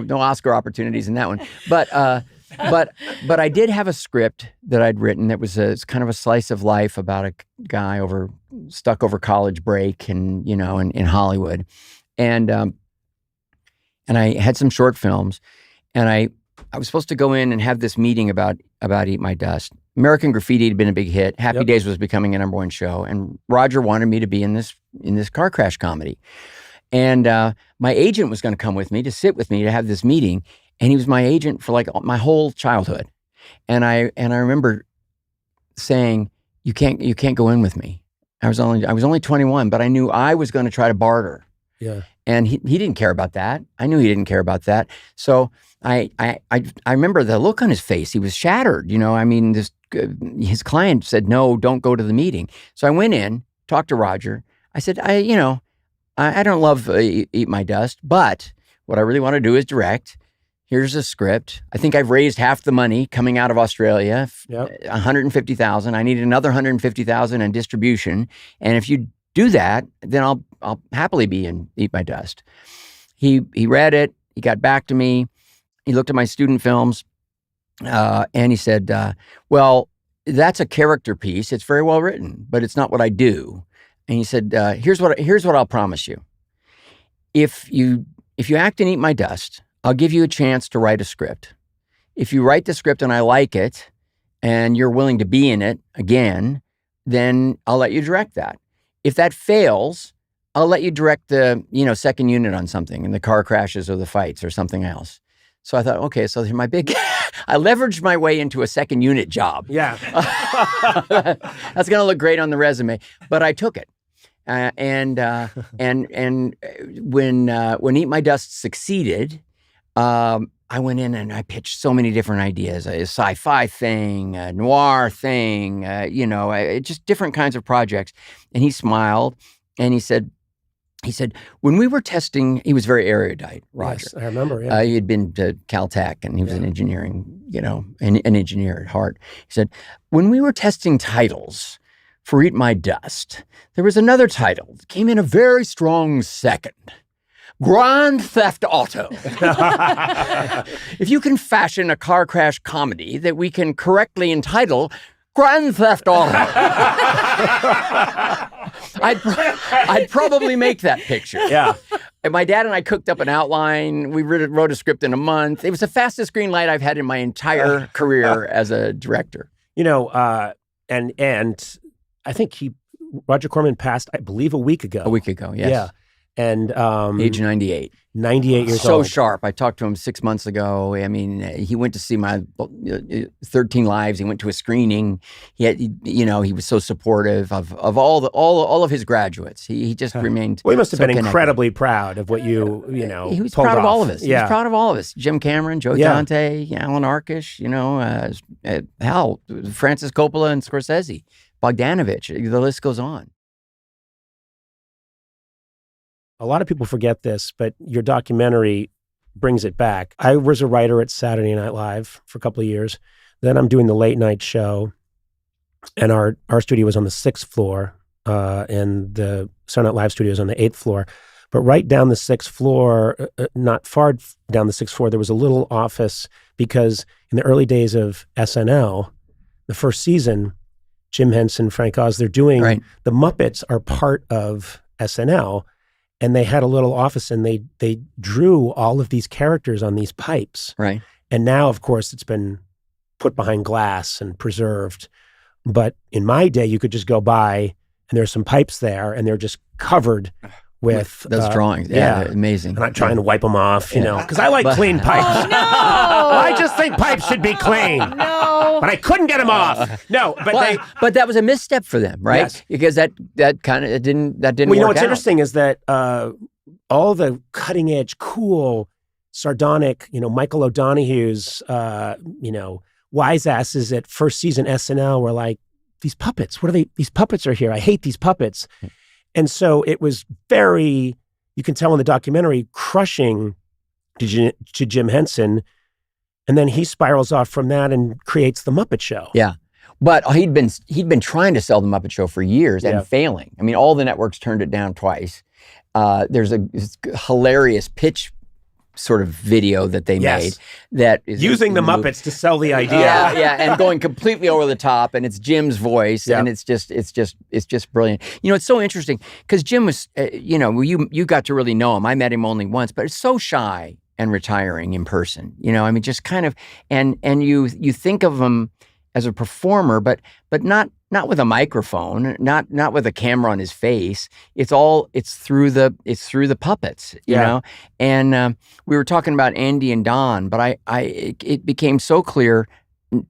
no Oscar opportunities in that one. But I did have a script that I'd written that was it's kind of a slice of life about a guy stuck over college break and in Hollywood, and I had some short films, and I was supposed to go in and have this meeting about Eat My Dust. American Graffiti had been a big hit. Happy Days was becoming a #1 show, and Roger wanted me to be in this car crash comedy. And my agent was going to come with me to sit with me to have this meeting, and he was my agent for like my whole childhood. And I remember saying, "You can't go in with me." I was only 21, but I knew I was going to try to barter. Yeah. And he didn't care about that. I knew he didn't care about that. So I remember the look on his face. He was shattered. I mean, his client said, "No, don't go to the meeting." So I went in, talked to Roger. I said, I don't love Eat My Dust, but what I really want to do is direct. Here's a script. I think I've raised half the money coming out of Australia, $150,000. I need another $150,000 in distribution. And if you do that, then I'll happily be in Eat My Dust. He read it. He got back to me. He looked at my student films, and he said, well, that's a character piece. It's very well written, but it's not what I do. And he said, here's what I'll promise you. If you act in Eat My Dust, I'll give you a chance to write a script. If you write the script and I like it, and you're willing to be in it again, then I'll let you direct that. If that fails, I'll let you direct the second unit on something, in the car crashes or the fights or something else. So I thought, okay, so my big, I leveraged my way into a second unit job. Yeah. That's going to look great on the resume, but I took it. And when Eat My Dust succeeded, I went in and I pitched so many different ideas, a sci-fi thing, a noir thing, just different kinds of projects. And he smiled and he said, when we were testing, he was very erudite, Roger. Yes, I remember, yeah. He had been to Caltech and he was an engineering, an engineer at heart. He said, when we were testing titles for Eat My Dust, there was another title that came in a very strong second. Grand Theft Auto. If you can fashion a car crash comedy that we can correctly entitle Grand Theft Auto, I'd probably make that picture. Yeah. And my dad and I cooked up an outline. We wrote a script in a month. It was the fastest green light I've had in my entire career as a director. And I think Roger Corman passed, I believe, a week ago. A week ago, yes. Yeah. And age 98. 98 years so old. So sharp. I talked to him 6 months ago. I mean, he went to see my 13 Lives. He went to a screening. He had, he was so supportive of all of his graduates. He just remained. Well, he must have so been connected. incredibly proud of what he was pulled proud of off. all of us. Yeah. He was proud of all of us. Jim Cameron, Joe Dante, Alan Arkish, hell, Francis Coppola and Scorsese, Bogdanovich. The list goes on. A lot of people forget this, but your documentary brings it back. I was a writer at Saturday Night Live for a couple of years. Then I'm doing the late night show, and our studio was on the 6th floor, and the Saturday Night Live studio is on the 8th floor. But right down the 6th floor, not far down the 6th floor, there was a little office because in the early days of SNL, the first season, Jim Henson, Frank Oz, they're doing, the Muppets are part of SNL. And they had a little office, and they drew all of these characters on these pipes. Right. And now, of course, it's been put behind glass and preserved. But in my day, you could just go by, and there's some pipes there, and they're just covered with those drawings. Yeah, they're amazing. And I'm trying to wipe them off, because I like clean pipes. Oh, no! I just think pipes should be clean. No. But I couldn't get them off. No, but that was a misstep for them, right? Yes. Because that kind of didn't Well, work what's out. interesting is that all the cutting edge, cool, sardonic, Michael O'Donoghue's, wise asses at first season SNL were like, these puppets, what are they? These puppets are here. I hate these puppets. And so it was very, you can tell in the documentary, crushing to Jim Henson. And then he spirals off from that and creates the Muppet Show. Yeah. But he'd been trying to sell the Muppet Show for years and failing. I mean, all the networks turned it down twice. There's a hilarious pitch sort of video that they made that is using the Muppets to sell the idea. And going completely over the top, and it's Jim's voice, and it's just brilliant. It's so interesting because Jim was, you got to really know him. I met him only once, but it's so shy and retiring in person. I mean, just kind of, and you think of him as a performer, but not with a microphone, not with a camera on his face. It's through the puppets, you know. And we were talking about Andy and Don, but it became so clear,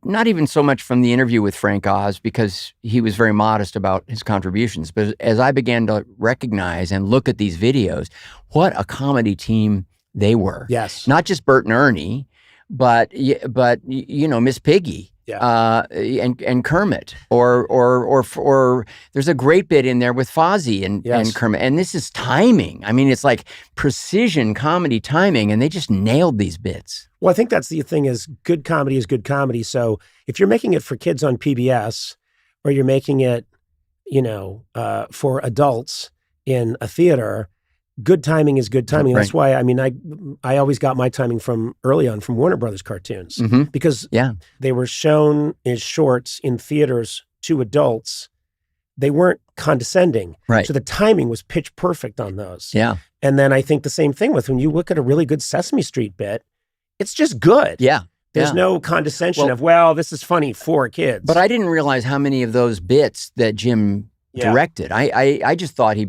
not even so much from the interview with Frank Oz, because he was very modest about his contributions, but as I began to recognize and look at these videos, what a comedy team they were. Yes. Not just Bert and Ernie, but Miss Piggy. And Kermit, or there's a great bit in there with Fozzie and Kermit, and this is timing. I mean, it's like precision comedy timing, and they just nailed these bits. Well, I think that's the thing is good comedy is good comedy. So if you're making it for kids on PBS, or you're making it, for adults in a theater, good timing is good timing. Right. That's why, I always got my timing from early on from Warner Brothers cartoons because they were shown as shorts in theaters to adults. They weren't condescending. Right. So the timing was pitch perfect on those. Yeah. And then I think the same thing with when you look at a really good Sesame Street bit, it's just good. Yeah. There's no condescension of, this is funny for kids. But I didn't realize how many of those bits that Jim directed. I just thought he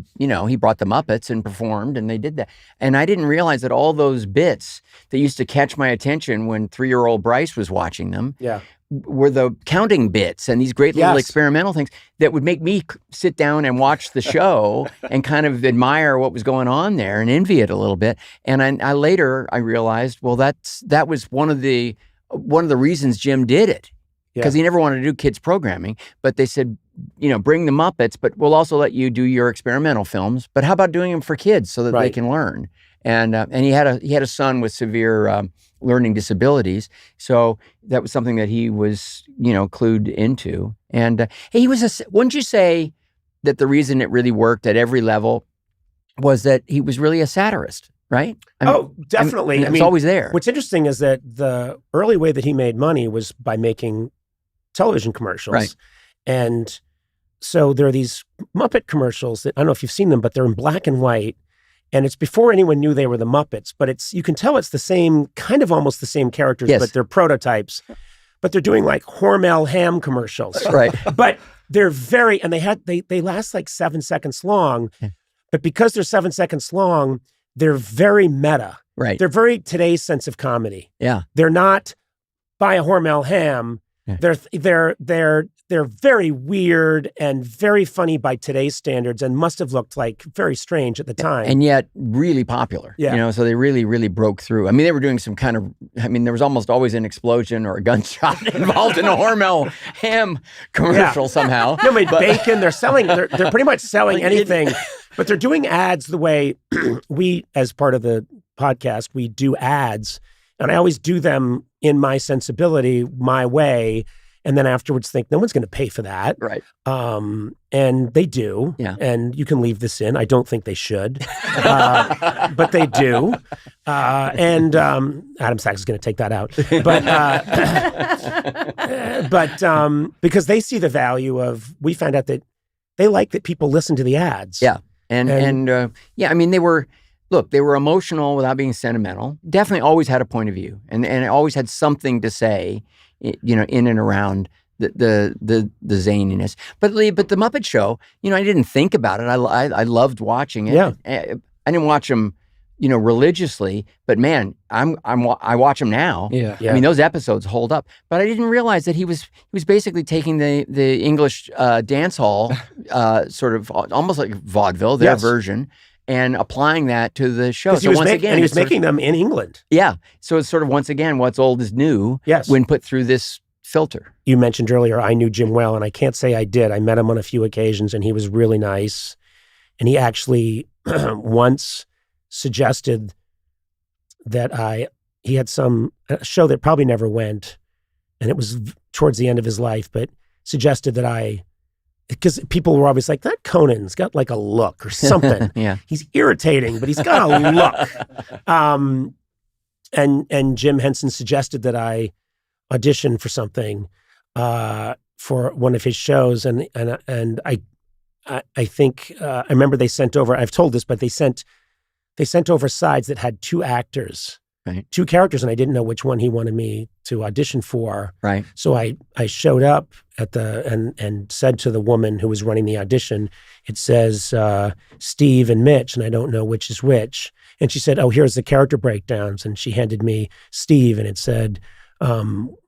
brought the Muppets and performed, and they did that. And I didn't realize that all those bits that used to catch my attention when 3-year-old Bryce was watching them were the counting bits and these great little experimental things that would make me sit down and watch the show and kind of admire what was going on there and envy it a little bit. And I later realized, well, that was one of the reasons Jim did it, because he never wanted to do kids programming, but they said, bring the Muppets, but we'll also let you do your experimental films. But how about doing them for kids so that they can learn? And he had a son with severe learning disabilities, so that was something that he was clued into. And he was wouldn't you say that the reason it really worked at every level was that he was really a satirist, right? Definitely. It was always there. What's interesting is that the early way that he made money was by making television commercials. Right. And so there are these Muppet commercials that, I don't know if you've seen them, but they're in black and white. And it's before anyone knew they were the Muppets, but you can tell it's the same, kind of almost the same characters, but they're prototypes. But they're doing like Hormel ham commercials. Right. But they're they last like 7 seconds long, but because they're 7 seconds long, they're very meta. Right. They're very today's sense of comedy. Yeah. They're not buy a Hormel ham. Yeah. They're very weird and very funny by today's standards, and must have looked like very strange at the time. And yet really popular. Yeah. So they really, really broke through. I mean, they were doing some kind of, there was almost always an explosion or a gunshot involved in a Hormel ham commercial somehow. No, bacon, they're pretty much selling anything, but they're doing ads the way we, as part of the podcast, we do ads. And I always do them in my sensibility, my way. And then afterwards think, no one's going to pay for that. Right. And they do. Yeah. And you can leave this in. I don't think they should. But they do. And Adam Sachs is going to take that out. But because they see the value of, we found out that they like that people listen to the ads. Yeah. And they were, look, they were emotional without being sentimental. Definitely always had a point of view, and always had something to say, in and around the zaniness. But the Muppet Show, I didn't think about it. I loved watching it. Yeah. I didn't watch them, religiously, but man, I watch them now. Yeah. I mean, those episodes hold up. But I didn't realize that he was basically taking the English dance hall, sort of almost like vaudeville, their version, and applying that to the show. So he was making them in England. Yeah. So it's sort of, once again, what's old is new. Yes. When put through this filter. You mentioned earlier, I knew Jim well, and I can't say I did. I met him on a few occasions, and he was really nice. And he actually once suggested that he had a show that probably never went, and it was towards the end of his life, but suggested that because people were always like, that Conan's got like a look or something. Yeah. He's irritating, but he's got a look. And Jim Henson suggested that I audition for something for one of his shows. And I think, I remember they sent over, I've told this, but they sent over sides that had two actors. Right. Two characters, and I didn't know which one he wanted me to audition for. Right. So I showed up at and said to the woman who was running the audition, it says Steve and Mitch, and I don't know which is which. And she said, oh, here's the character breakdowns. And she handed me Steve, and it said, women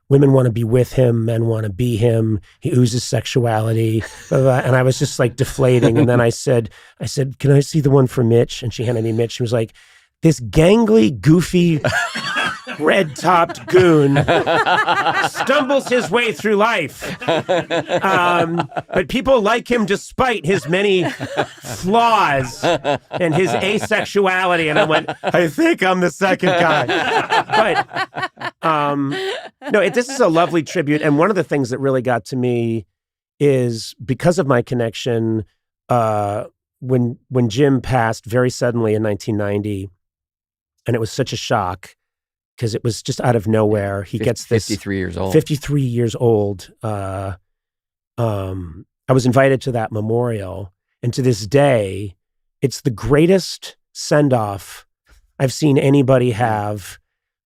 want to be with him, men want to be him. He oozes sexuality. Blah, blah, blah. And I was just like deflating. And then I said, can I see the one for Mitch? And she handed me Mitch. She was like, this gangly, goofy, red-topped goon stumbles his way through life. But people like him despite his many flaws and his asexuality. And I went, I think I'm the second guy. But this is a lovely tribute. And one of the things that really got to me is because of my connection, when Jim passed very suddenly in 1990, and it was such a shock because it was just out of nowhere. He gets this 53 years old. 53 years old. I was invited to that memorial, and to this day, it's the greatest send-off I've seen anybody have,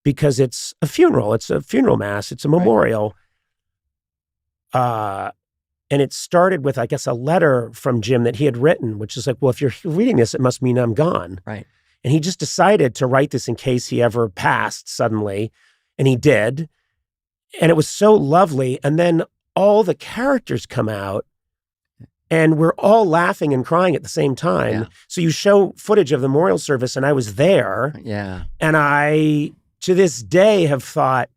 because it's a funeral. It's a funeral mass. It's a memorial. And it started with, I guess, a letter from Jim that he had written, which is like, well, if you're reading this, it must mean I'm gone. Right. And he just decided to write this in case he ever passed suddenly. And he did. And it was so lovely. And then all the characters come out, and we're all laughing and crying at the same time. Yeah. So you show footage of the memorial service, and I was there. Yeah. And I, to this day, have thought,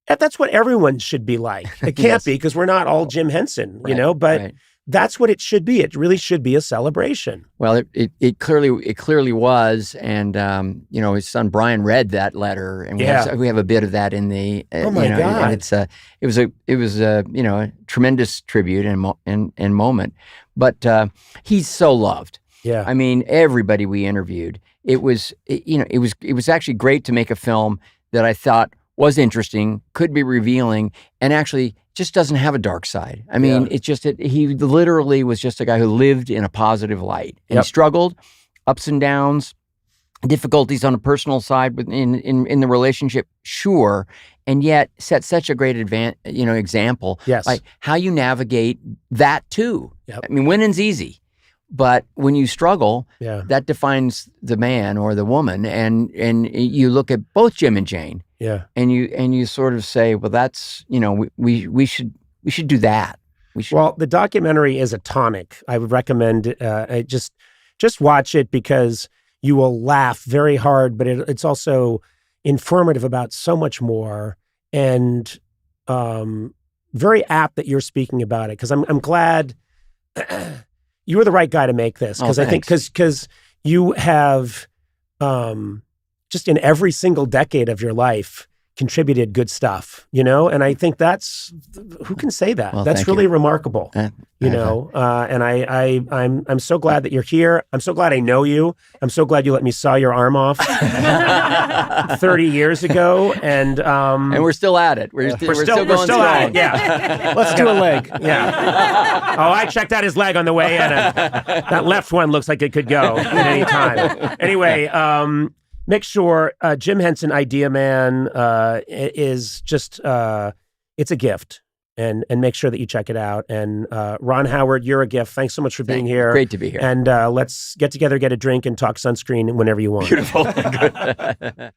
that's what everyone should be like. It can't be, because we're not all Jim Henson, but that's what it should be. It really should be a celebration. Well, it clearly was, and his son Brian read that letter, and we have a bit of that in the. Oh my God! And it was a tremendous tribute and moment, but he's so loved. Yeah, I mean, everybody we interviewed, it was actually great to make a film that I thought was interesting, could be revealing, and actually just doesn't have a dark side. I mean, it's just that he literally was just a guy who lived in a positive light. And he struggled, ups and downs, difficulties on a personal side in the relationship, sure, and yet set such a great example. Yes. Like how you navigate that too. Yep. I mean, winning's easy. But when you struggle, Yeah. that defines the man or the woman. And you look at both Jim and Jane, Yeah. and you sort of say, well, that's, we should do that. We should. Well, the documentary is a tonic. I would recommend just watch it because you will laugh very hard, but it's also informative about so much more, and very apt that you're speaking about it, because I'm glad you were the right guy to make this, because I think because you have just in every single decade of your life contributed good stuff, and I think who can say that? Well, that's really remarkable, and I'm so glad that you're here. I'm so glad I know you. I'm so glad you let me saw your arm off 30 years ago, and we're still at it. We're still going strong. At it. Yeah, Let's do a leg. Yeah. Oh, I checked out his leg on the way in. That left one looks like it could go at any time. Anyway. Make sure Jim Henson Idea Man is just, it's a gift. And make sure that you check it out. And Ron Howard, you're a gift. Thanks so much for being here. Great to be here. And let's get together, get a drink, and talk sunscreen whenever you want. Beautiful. Good.